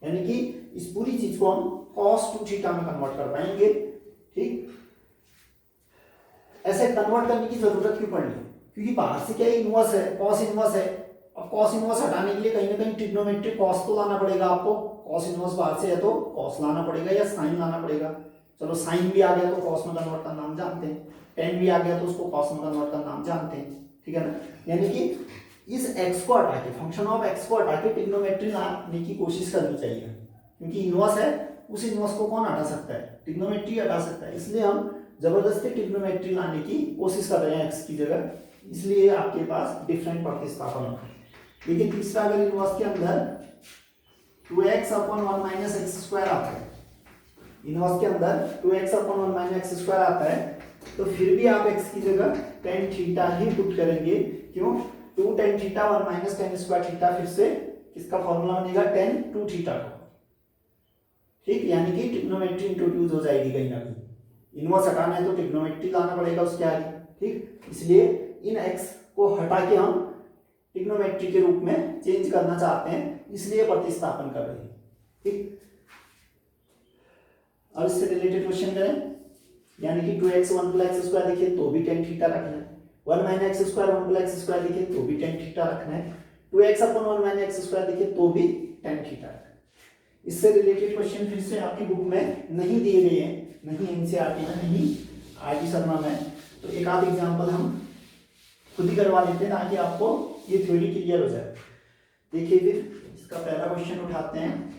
यानी कि इस पूरी चीज को हम cos 2 थीटा में कन्वर्ट कर पाएंगे, ठीक। ऐसे कन्वर्ट करने की जरूरत क्यों पड़ी? क्योंकि बाहर से क्या इनवर्स है, cos इनवर्स है। अब cos इनवर्स हटाने के लिए कहीं ना कहीं ट्रिग्नोमेट्रिक cos तो लाना पड़ेगा आपको। cos इनवर्स बाहर से है तो cos लाना पड़ेगा या sin लाना पड़ेगा। चलो sin भी आ गया तो cos में कन्वर्ट करना हम जानते हैं, tan भी आ गया तो उसको cos में कन्वर्ट करना हम जानते हैं, ठीक है ना? यानी कि इस x को हटा के, फंक्शन ऑफ x को हटा के ट्रिग्नोमेट्री लाने की कोशिश करनी चाहिए, क्योंकि इनवर्स है, उस इनवर्स को कौन हटा सकता है? ट्रिग्नोमेट्री हटा सकता है। इसलिए हम जबरदस्ती ट्रिग्नोमेट्री लाने की कोशिश कर रहे हैं x की जगह, इसलिए आपके पास डिफरेंट प्रतिस्थापन होता है। लेकिन तीसरा अगर इनवर्स के अंदर 2x/1 - x² आता है, इनवर्स के अंदर 2x/1 - x² आता है, तो फिर भी आप x की जगह tan थीटा ही पुट करेंगे। क्यों? 2 tan थीटा 1 - tan² थीटा फिर से किसका फॉर्मूला बनेगा? tan 2 थीटा का, ठीक। यानी कि ट्रिग्नोमेट्री इंट्रोड्यूस हो जाएगी कहीं ना कहीं। इनवर्स हटाना है तो ट्रिग्नोमेट्री लाना पड़ेगा उसके आगे, ठीक। इसलिए इन x को हटा के हम ट्रिग्नोमेट्री के रूप में चेंज करना चाहते हैं, इसलिए प्रतिस्थापन कर रहे हैं, ठीक। अब इससे रिलेटेड क्वेश्चन करें, यानी कि 2x 1 + x² लिखे तो भी tan थीटा रखना है, 1 - x² 1 + x² लिखे तो भी tan थीटा रखना है, 2x/1 - x² लिखे तो भी tan थीटा रखना है। इससे रिलेटेड क्वेश्चन फिर से आपकी बुक में नहीं दिए गए हैं, नहीं एनसीईआरटी में, नहीं आरटी शर्मा में, तो एक आध एग्जांपल हम खुद ही करवा लेते हैं ताकि आपको ये थ्योरी क्लियर हो जाए। देखिए फिर इसका पहला क्वेश्चन उठाते हैं।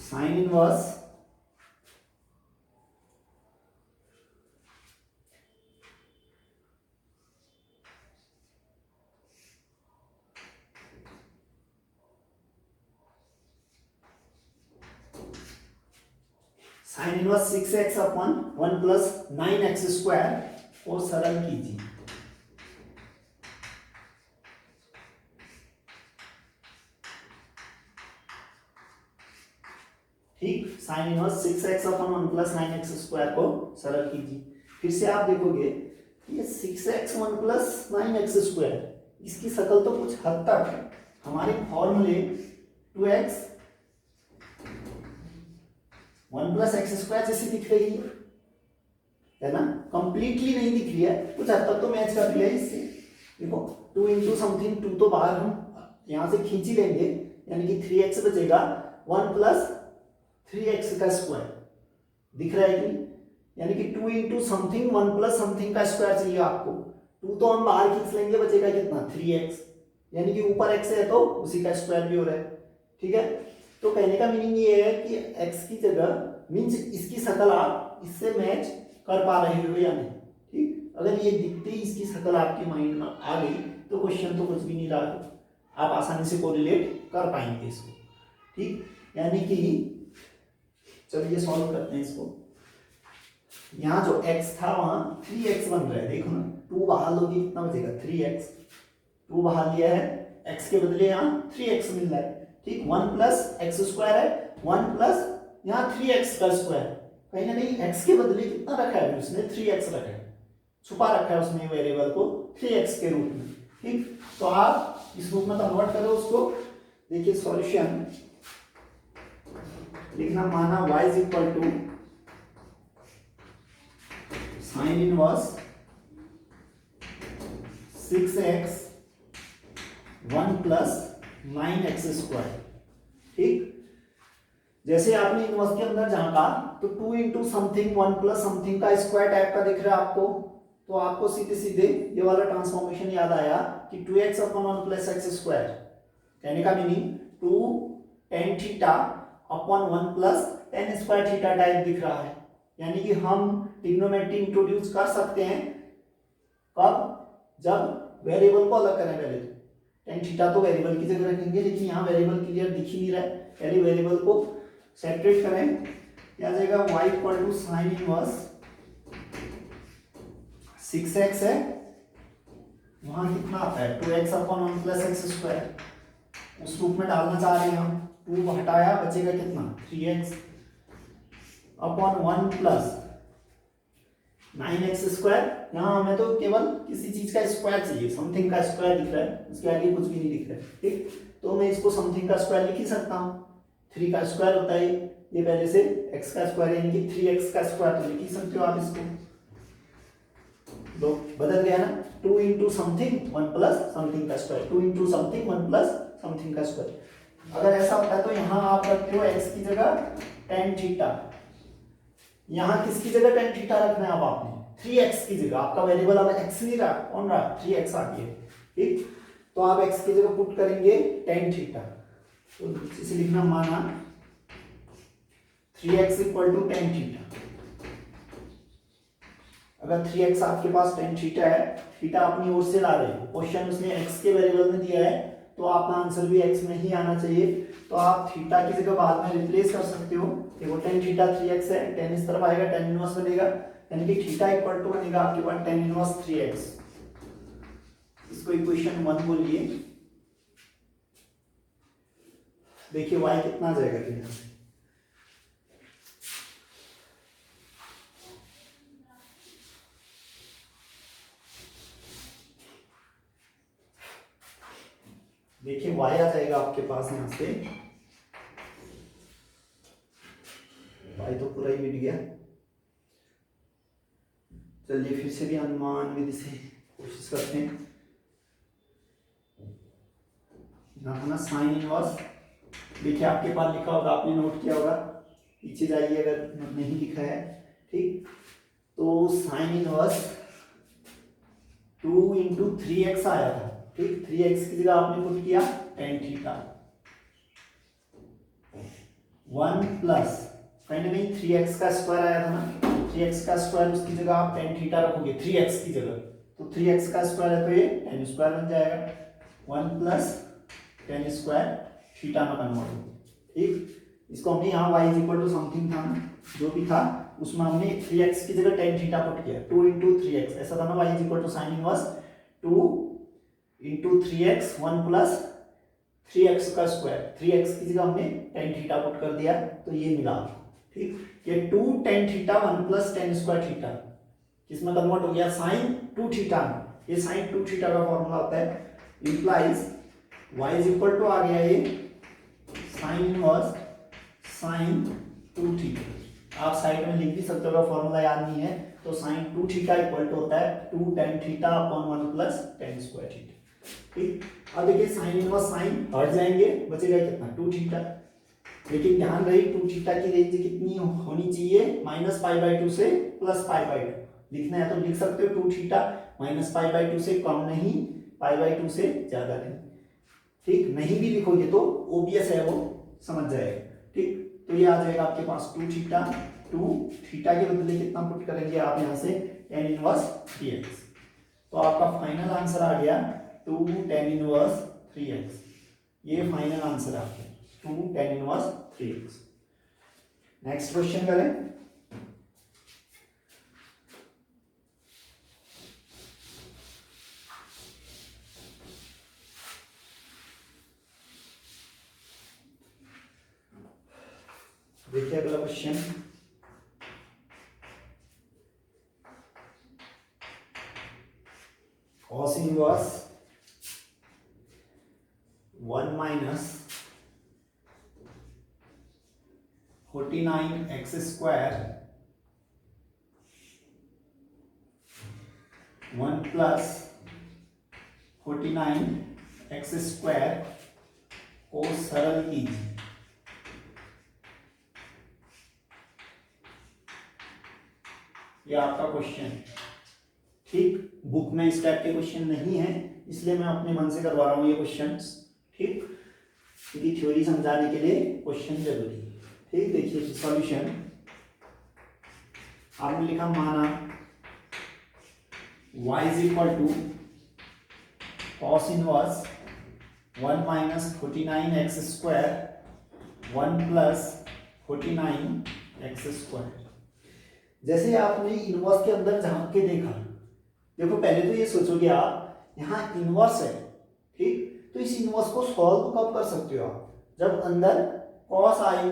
Sign inverse sine inverse 6x/1 + 9x² को सरल कीजिए। ठीक, साइन इनवर्स 6x/1 + 9x² को सरल कीजिए। फिर से आप देखोगे ये 6x1 + 9x², इसकी शक्ल तो कुछ हद तक हमारे फॉर्मूले 2x 1 + x² जैसी दिख रही है ना? कंप्लीटली नहीं दिख रही है, कुछ हद तक तो मैच कर रही है इससे। देखो 2 × समथिंग 2 तो बाहर हम यहां से खींच ही लेंगे, यानी कि 3x बचेगा, 1 + 3x² दिख रहा है कि? यानी कि 2 × समथिंग 1 + समथिंग का स्क्वायर चाहिए आपको। 2 तो हम बाहर खींच लेंगे, बचेगा कितना? 3x, यानी कि ऊपर x है तो उसी का स्क्वायर भी हो रहा है, ठीक है। तो कहने का मीनिंग ये है कि x की जगह मीन्स इसकी शक्ल आप इससे मैच कर पा रहे हो या नहीं। ठीक, अगर ये दिखते ही इसकी शक्ल आपके माइंड में आ गई तो क्वेश्चन तो कुछ भी नहीं रहा, आप आसानी से कोरिलेट कर पाएंगे इसको। ठीक, यानी कि चलिए सॉल्व करते हैं इसको। यहाँ जो x था वहां 3x बन रहा है, देखो ना 2 बाहर लोगे कितना बचेगा 3x, 2 बाहर लिया है, x के बदले यहाँ 3x मिल रहा है। ठीक, 1 प्लस एक्स स्क्वायर है, 1 प्लस यहाँ 3x का स्क्वायर, कहीं ना कहीं x के बदले कितना रखा है उसने 3x रखा है, छुपा रखा है उसने वेरिएबल को 3x के रूप में। ठीक, तो आप इस रूप में कन्वर्ट करो उसको। देखिए सॉल्यूशन लिखना, माना y is equal to sine inverse 6x 1 plus 9x square. ठीक, जैसे आपने इनवर्स के अंदर झांका तो 2 इंटू समथिंग 1 प्लस समथिंग का स्क्वायर टाइप का दिख रहा है आपको, तो आपको सीधे सीधे ये वाला ट्रांसफॉर्मेशन याद आया कि 2x upon 1 plus x square, कहने का meaning 2 tan theta upon 1 plus tan square theta type दिख रहा है। यानी कि हम ट्रिग्नोमेट्री इंट्रोड्यूस कर सकते हैं कब, जब वेरिएबल को अलग करें। पहले तो tan थीटा तो वेरिएबल की जगह रखेंगे, लेकिन यहाँ वेरिएबल क्लियर दिख ही नहीं रहा है, पहले वेरिएबल को सेपरेट करें। क्या जाएगा y equal to sine inverse 6x है, वहां कितना आता है 2x upon 1 plus x square, उस रूप में डालना चाह रहे हैं हम। 2 हटाया बचेगा कितना 3x upon 1 plus 9x square. यहाँ हमें तो केवल किसी चीज का स्क्वायर चाहिए, समथिंग का स्क्वायर दिख रहा है, उसके आगे कुछ भी नहीं दिख रहा है। ठीक, तो मैं इसको समथिंग का स्क्वायर लिख ही सकता हूँ, 3 का स्क्वायर होता है ये पहले से x का स्क्वायर, यानी कि 3x का स्क्वायर तो लिख ही सकते हो आप इसको। तो बदल गया ना, 2 इंटू समथिंग 1 प्लस समथिंग का स्क्वायर, 2 इंटू समथिंग 1 प्लस समथिंग का स्क्वायर। अगर ऐसा होता है तो यहाँ आप रखते हो x की जगह tan थीटा, यहाँ किसकी जगह tan थीटा रखना है अब आपने 3x की जगह, आपका वेरिएबल अब x नहीं रहा, कौन रहा 3x आ गया। ठीक, तो आप x की जगह पुट करेंगे tan थीटा, तो इसे लिखना, माना 3x equal to tan theta. अगर 3x आपके पास tan थीटा है, थीटा अपनी ओर से ला रहे हो, क्वेश्चन उसने x के वेरिएबल में दिया है तो आपका आंसर भी x में ही आना चाहिए, तो आप थीटा की जगह बाद में रिप्लेस कर सकते हो। देखो tan थीटा 3x है, tan इस तरफ आएगा, tan इनवर्स बनेगा, यानी कि थीटा इक्वल टू बनेगा आपके पास tan इनवर्स 3x। इसको इक्वेशन 1 बोलिए। देखिए y कितना आ जाएगा फिर यहाँ से, देखिए y आ जाएगा आपके पास यहाँ से, y तो पूरा ही मिट गया। चलिए फिर से भी अनुमान विधि से कोशिश करते हैं। यहाँ ना साइन इनवर्स, देखिए आपके पास लिखा होगा, आपने नोट किया होगा, पीछे जाइए अगर नहीं लिखा है। ठीक, तो साइन इनवर्स 2 इंटू 3x आया था। ठीक, 3x की जगह आपने पुट किया tan थीटा, 1 प्लस कहीं ना कहीं 3x का स्क्वायर आया था ना, 3x का स्क्वायर उसकी जगह आप tan थीटा रखोगे 3x की जगह, तो 3x का स्क्वायर है तो ये tan स्क्वायर बन जाएगा, 1 प्लस tan स्क्वायर थीटा में कन्वर्ट हो। ठीक, इसको हमने यहाँ y is equal to something था ना, जो भी था उसमें हमने 3x की जगह tan थीटा पुट किया, 2 इंटू 3x, ऐसा था ना, y is equal to sine inverse 2 into 3x 1 plus 3x का स्क्वायर, 3x की जगह हमने tan थीटा पुट कर दिया, तो ये मिला। ठीक, ये 2 tan theta 1 plus tan square theta किसमें कन्वर्ट हो गया, साइन 2 थीटा में। ये साइन 2 थीटा का फॉर्मूला होता है, implies y is equal to आ गया ये साइन इनवर्स साइन 2 थीटा। आप साइड में लिख भी सकते हो, फॉर्मूला याद नहीं है तो साइन 2 थीटा इक्वल टू होता है 2 tan theta upon 1 plus tan square theta. ठीक, अब देखिए साइन इनवर्स साइन हट जाएंगे, बचेगा कितना 2 थीटा, लेकिन ध्यान रही 2 थीटा की रेंज कितनी होनी चाहिए, -π/2 से +π/2। लिखना है तो लिख सकते हो 2 थीटा -π/2 से कम नहीं, π/2 से ज्यादा नहीं। ठीक, नहीं भी लिखोगे तो ओबियस है वो समझ जाएगा। ठीक, तो ये आ जाएगा आपके पास 2 थीटा, 2 थीटा के बदले कितना पुट करेंगे आप यहाँ से tan इनवर्स 3x, तो आपका फाइनल आंसर आ गया 2 tan इनवर्स 3x। ये फाइनल आंसर आ गया 2 tan inverse 3x। Next question करें। देखिए अगला question, cos inverse 1 minus 49x square 1 plus 49x square को सरल कीजिए। ये आपका क्वेश्चन। ठीक, बुक में इस टाइप के क्वेश्चन नहीं है, इसलिए मैं अपने मन से करवा रहा हूँ ये क्वेश्चंस। ठीक, क्योंकि थ्योरी समझाने के लिए क्वेश्चन जरूरी है। ठीक, देखिए सॉल्यूशन आपने लिखा, माना y is equal to cos inverse 1 minus 49x square 1 plus 49x square. जैसे आपने इनवर्स के अंदर झांक के देखा, देखो पहले तो ये सोचोगे आप यहाँ इनवर्स है। ठीक, तो इस इनवर्स को सॉल्व कब कर सकते हो आप, जब अंदर कॉस आई,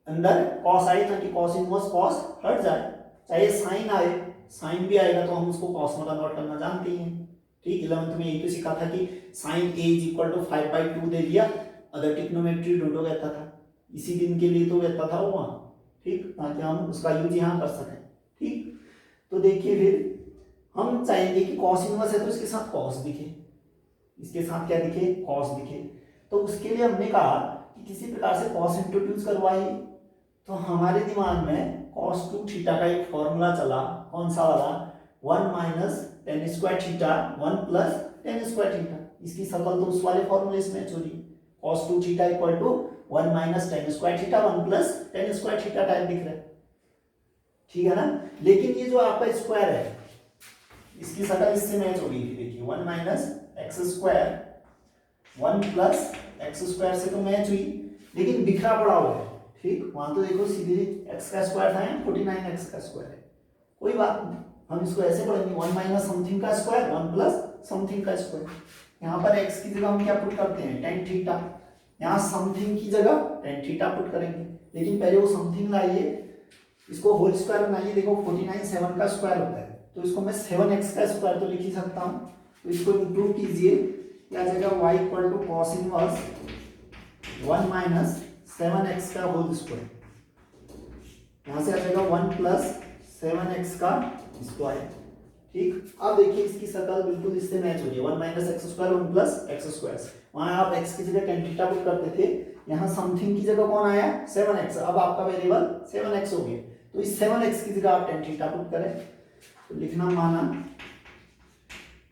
अंदर कॉस आई ताकि कॉस इनवर्स कॉस हट जाए, चाहे साइन आए, साइन भी आएगा तो हम उसको कॉस में कन्वर्ट करना जानते ही हैं। ठीक, 11th में यही तो सीखा था कि sine a is equal to 5/2 दे दिया, अदर टिग्नोमेट्री ढूंढो कहता था, इसी दिन के लिए तो कहता था वो वहाँ। ठीक, ताकि हम उसका यूज यहाँ कर सकें। ठीक, तो देखिए फिर हम चाहेंगे कि कॉस इनवर्स है तो इसके साथ कॉस दिखे, इसके साथ क्या दिखे, कॉस दिखे। तो उसके लिए हमने कहा कि किसी प्रकार से कॉस इंट्रोड्यूस करवाइए। तो हमारे दिमाग में cos 2 थीटा का एक फॉर्मूला चला, कौन सा वाला, 1 minus tan square theta 1 plus tan square theta. इसकी शकल तो उस वाले फॉर्मूले से मैच हो रही है, cos 2 theta equal to 1 minus tan square theta 1 plus tan square theta type दिख रहा है। ठीक है ना, लेकिन ये जो आपका स्क्वायर है इसकी शकल इससे मैच हो गई थी। देखिए 1 minus x square 1 plus x square से तो मैच हुई, लेकिन बिखरा पड़ा हुआ है। ठीक, वहां तो देखो सीधे एक्स का स्क्वायर था, 49x का स्क्वायर है, कोई बात नहीं, हम इसको ऐसे पढ़ेंगे 1 माइनस समथिंग का स्क्वायर 1 प्लस समथिंग का स्क्वायर। यहाँ पर x की जगह हम क्या पुट करते हैं, टेन थीटा, यहाँ समथिंग की जगह टेन थीटा पुट करेंगे। लेकिन पहले वो समथिंग लाइए, इसको होल स्क्वायर बनाइए। देखो 49 7 का स्क्वायर होता है, तो इसको मैं 7x का स्क्वायर तो लिख ही सकता हूँ। तो इसको इंप्रूव कीजिए, क्या जाएगा y equal to cos inverse 1 minus 7x का होल स्क्वायर, यहाँ से आ जाएगा 1 प्लस 7x का स्क्वायर। ठीक, अब देखिए इसकी शकल बिल्कुल इससे मैच हो रही है, 1 minus x square 1 plus x square. वहां आप x की जगह टेन थीटा पुट करते थे, यहाँ समथिंग की जगह कौन आया 7x, अब आपका वेरिएबल 7x हो गया। तो इस 7x की जगह आप टेन थीटा पुट करें, तो लिखना माना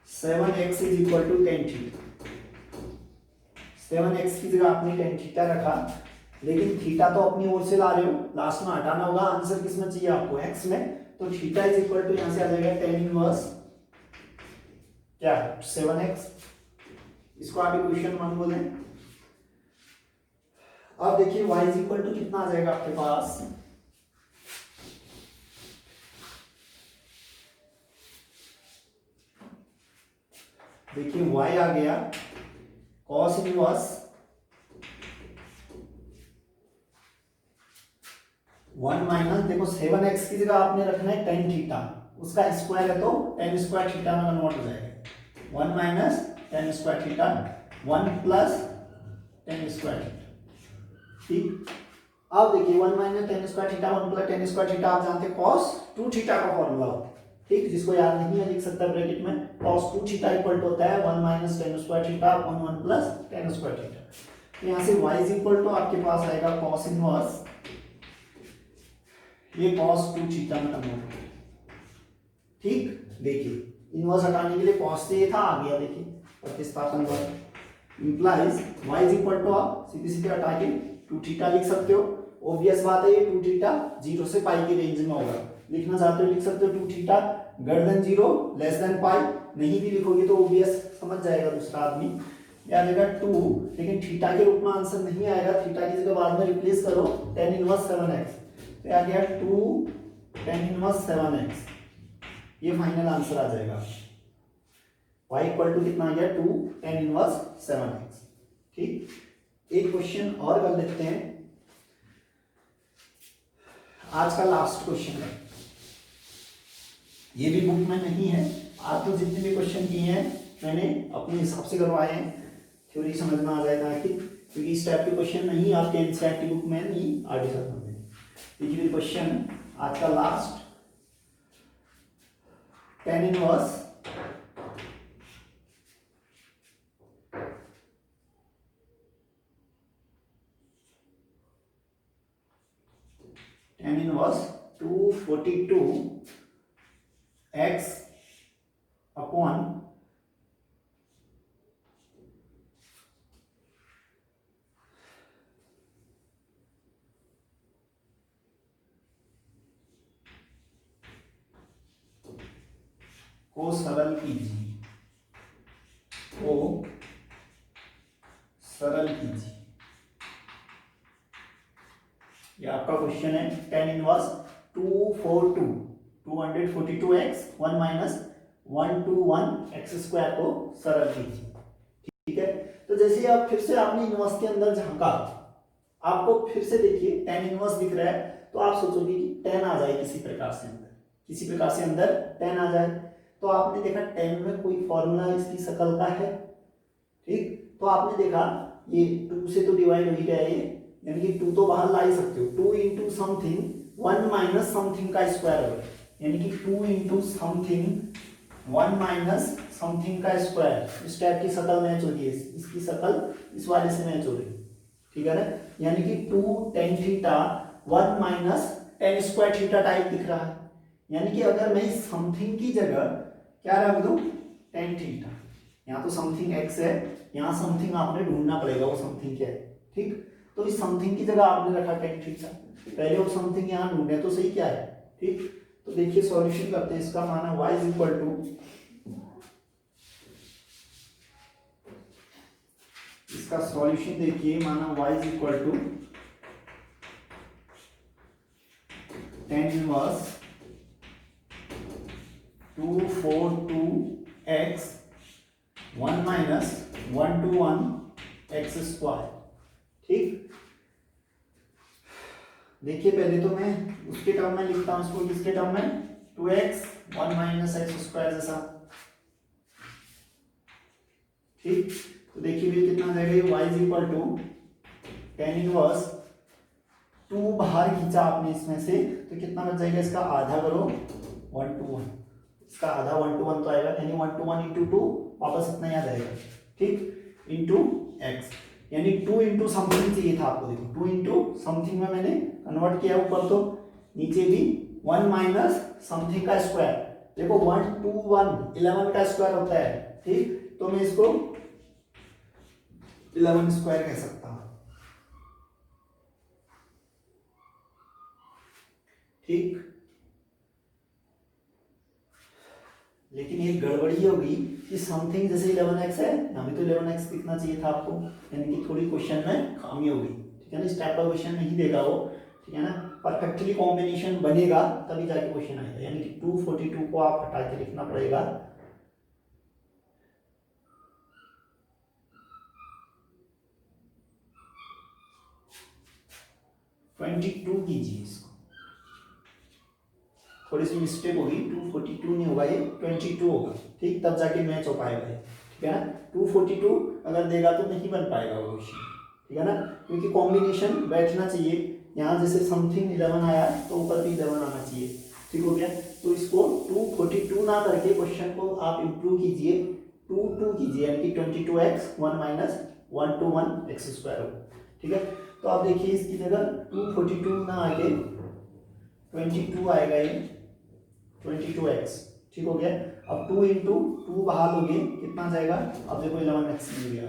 7x is equal to tan theta. 7x की जगह आपने टेन थीटा रखा, लेकिन थीटा तो अपनी ओर से ला रहे हो, लास्ट में हटाना होगा, आंसर किस में चाहिए आपको, x में। तो थीटा इज इक्वल टू यहां से आ जाएगा टेन इनवर्स क्या 7x, इसको आप इक्वेशन 1 बोलें। अब देखिए y इज इक्वल टू कितना आ जाएगा आपके पास, देखिए y आ गया cos इनवर्स 1 माइनस, देखो 7x की जगह आपने रखना है टेन थीटा, उसका स्क्वायर है तो टेन स्क्वायर थीटा में कन्वर्ट हो जाएगा, 1 minus tan square theta 1 plus tan square theta. ठीक, अब देखिए 1 minus tan square theta 1 plus tan square theta आप जानते हैं cos 2 थीटा का फॉर्मूला होता है। ठीक, जिसको याद नहीं है लिख सकता है ब्रैकेट में, cos 2 थीटा इक्वल टू होता है 1 minus tan square theta 1 plus tan square theta. तो यहाँ से y इज इक्वल टू आपके पास आएगा cos इनवर्स, ये cos 2 थीटा में कन्वर्ट हो गया। ठीक, देखिए इनवर्स हटाने के लिए cos से ये था, आ गया, देखिए प्रतिस्थापन पर implies y is equal to आप सीधे सीधे हटा के 2 थीटा लिख सकते हो। ऑब्वियस बात है ये 2 थीटा 0 से पाई की रेंज में होगा। लिखना चाहते हो लिख सकते हो 2 theta greater than 0 less than pi. नहीं भी लिखोगे तो ऑब्वियस समझ जाएगा दूसरा आदमी। या आएगा 2, लेकिन थीटा के रूप में आंसर नहीं आएगा, थीटा की जगह बाद में रिप्लेस करो tan इनवर्स 7x। तो आ गया 2 tan इनवर्स 7x, ये फाइनल आंसर आ जाएगा। y इक्वल टू कितना आ गया 2 tan इनवर्स 7x। ठीक, एक क्वेश्चन और कर लेते हैं, आज का लास्ट क्वेश्चन है। ये भी बुक में नहीं है। आज तो जितने भी क्वेश्चन किए हैं मैंने अपने हिसाब से करवाए हैं, थ्योरी समझ में आ जाएगा कि, क्योंकि इस टाइप के क्वेश्चन नहीं आपके एनसीईआरटी बुक में नहीं आगे खत्म में। देखिए क्वेश्चन आज का last, tan inverse tan inverse 242x upon को सरल कीजिए, को सरल कीजिए। ये आपका क्वेश्चन है। tan inverse 242x 1 minus 121x square को सरल कीजिए। ठीक है, तो जैसे आप फिर से आपने इनवर्स के अंदर झांका, आपको फिर से देखिए tan इनवर्स दिख रहा है, तो आप सोचोगे कि tan आ जाए किसी प्रकार से अंदर, किसी प्रकार से अंदर tan आ जाए। तो आपने देखा tan में कोई फॉर्मूला इसकी शकल का है। ठीक, तो आपने देखा ये 2 से तो डिवाइड हो ही रहा है ये, यानी कि 2 तो बाहर ला ही सकते हो। 2 इंटू समथिंग 1 माइनस समथिंग का स्क्वायर होगा, यानी कि 2 इंटू समथिंग 1 माइनस समथिंग का स्क्वायर। इस टाइप की शक्ल मैच हो रही है, इसकी शक्ल इस वाले से मैच हो रही है। ठीक है ना, यानी कि 2 tan theta 1 minus tan square theta type दिख रहा है। यानी कि अगर मैं इस समथिंग की जगह क्या रख दूं tan थीटा, यहाँ तो समथिंग x है, यहाँ समथिंग आपने ढूंढना पड़ेगा वो समथिंग क्या है। ठीक, तो इस समथिंग की जगह आपने रखा tan थीटा, पहले वो समथिंग यहाँ ढूंढे तो सही क्या है। ठीक, तो देखिए सॉल्यूशन करते हैं इसका। माना y इज इक्वल टू, इसका सॉल्यूशन देखिए, माना y is equal to tan inverse 242x 1 minus 121x square. ठीक, देखिए पहले तो मैं उसके टर्म में लिखता हूं इसको, किसके टर्म में 2x 1 माइनस x स्क्वायर जैसा। ठीक, तो देखिए भी कितना जाएगा, y is equal to tan inverse 2 बाहर खींचा आपने इसमें से, तो कितना बच जाएगा, इसका आधा करो 1 to 1, इसका आधा 1 to 1 तो आएगा, यानी 1 to 1 इंटू 2 वापस इतना याद आएगा। ठीक, इंटू x, यानी 2 इंटू समथिंग चाहिए था आपको। देखो 2 इंटू समथिंग में मैंने कन्वर्ट किया ऊपर, तो नीचे भी 1 माइनस समथिंग का स्क्वायर। देखो 1 2 1 11 का स्क्वायर होता है। ठीक, तो मैं इसको 11 स्क्वायर कह सकता हूं। ठीक, लेकिन एक गड़बड़ी हो गई कि समथिंग जैसे 11x है, यहाँ भी तो 11x दिखना चाहिए था आपको, यानी कि थोड़ी क्वेश्चन में खामी हो गई। ठीक है ना, इस टाइप का क्वेश्चन नहीं देगा वो। ठीक है ना, परफेक्टली कॉम्बिनेशन बनेगा तभी जाके क्वेश्चन आएगा, यानी कि 242 को आप हटा के लिखना पड़ेगा 22 कीजिए इसको। थोड़ी सी मिस्टेक होगी, 242 नहीं होगा, ये 22 होगा। ठीक, तब जाके मैच हो पाएगा ये। ठीक है ना, 242 अगर देगा तो नहीं बन पाएगा वो क्वेश्चन। ठीक है ना, क्योंकि कॉम्बिनेशन बैठना चाहिए। यहाँ जैसे समथिंग 11 आया तो ऊपर भी 11 आना चाहिए। ठीक हो गया, तो इसको 242 ना करके क्वेश्चन को आप इम्प्रूव कीजिए, 2 कीजिए, यानी कि 22x 1 minus 1 to 1 x square होगा। ठीक है, तो आप देखिए इसकी जगह 242 ना आके 22 आएगा, ये 22x। ठीक हो गया, अब 2 इंटू 2 बाहर लोगे कितना जाएगा, अब देखो 11x मिल गया,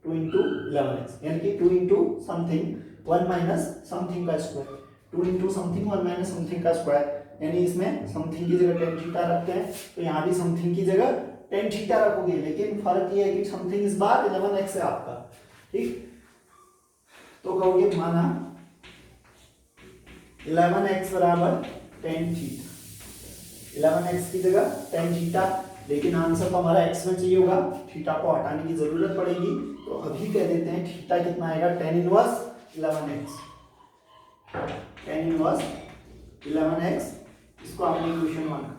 2 इंटू 11x, यानी कि 2 इंटू समथिंग 1 माइनस समथिंग का स्क्वायर, 2 इंटू समथिंग 1 माइनस समथिंग का स्क्वायर, यानी इसमें समथिंग की जगह टेन थीटा रखते हैं, तो यहाँ भी समथिंग की जगह टेन थीटा रखोगे, लेकिन फर्क ये है कि समथिंग इस बार 11x है आपका, ठीक। तो कहोगे माना 11x बराबर टेन थीटा, 11x की जगह टेन थीटा, लेकिन आंसर तो हमारा x में चाहिए होगा, थीटा को हटाने की जरूरत पड़ेगी, तो अभी कह देते हैं थीटा कितना आएगा, tan inverse 11x, tan inverse 11x, इसको आपने इक्वेशन माना,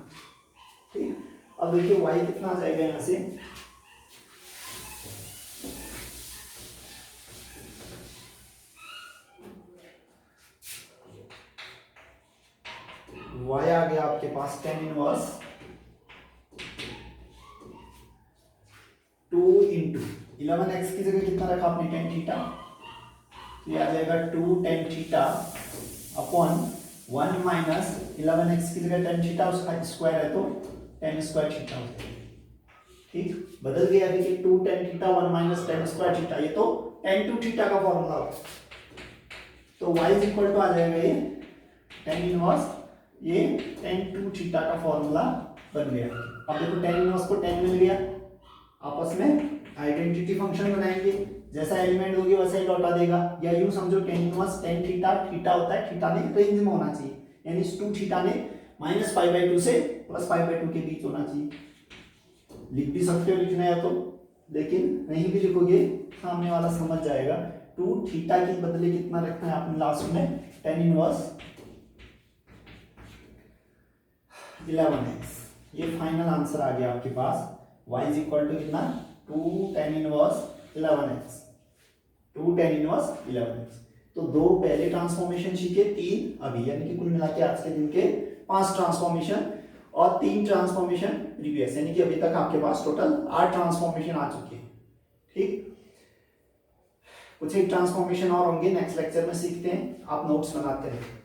ठीक। अब देखिए y कितना आ जाएगा यहां से, y आ गया आपके पास टेन इनवर्स 2 इंटू 11x की जगह कितना रखा आपने, टेन थीटा, ये आ जाएगा 2 tan theta upon 1 minus 11x की जगह टेन थीटा, उसका स्क्वायर है तो टेन स्क्वायर थीटा हो जाएगा, ठीक। बदल गया अभी कि 2 tan theta 1 minus tan square theta, ये तो टेन टू थीटा का फॉर्मूला होगा, तो y इज इक्वल टू आ जाएगा ये टेन इनवर्स, ये टेन टू थीटा का फॉर्मूला बन गया। अब देखो टेन इनवर्स को टेन मिल गया, आपस में आइडेंटिटी फंक्शन बनाएंगे, जैसा एलिमेंट होगी वैसा ही लौटा देगा, या यूं समझो tan inverse tan theta, theta होता है थीटा ने रेंज में होना चाहिए, यानी इस 2 थीटा ने माइनस पाई बाई 2 से प्लस पाई बाई 2 के बीच होना चाहिए, लिख भी सकते हो लिखना है तो, लेकिन नहीं भी लिखोगे सामने वाला समझ जाएगा। 2 थीटा के बदले कितना रखना है आपने लास्ट में, टेन इनवर्स 11x, ये फाइनल आंसर आ गया आपके पास, y इज इक्वल टू कितना, 2 tan inverse 11x, 2 tan inverse 11x। तो 2 पहले ट्रांसफॉर्मेशन सीखे, 3 अभी, यानी कि कुल मिला के आज के दिन के 5 ट्रांसफॉर्मेशन और 3 ट्रांसफॉर्मेशन प्रीवियस, यानी कि अभी तक आपके पास टोटल 8 ट्रांसफॉर्मेशन आ चुके हैं, ठीक। कुछ एक ट्रांसफॉर्मेशन और होंगे नेक्स्ट लेक्चर में सीखते हैं, आप नोट्स बनाते रहे।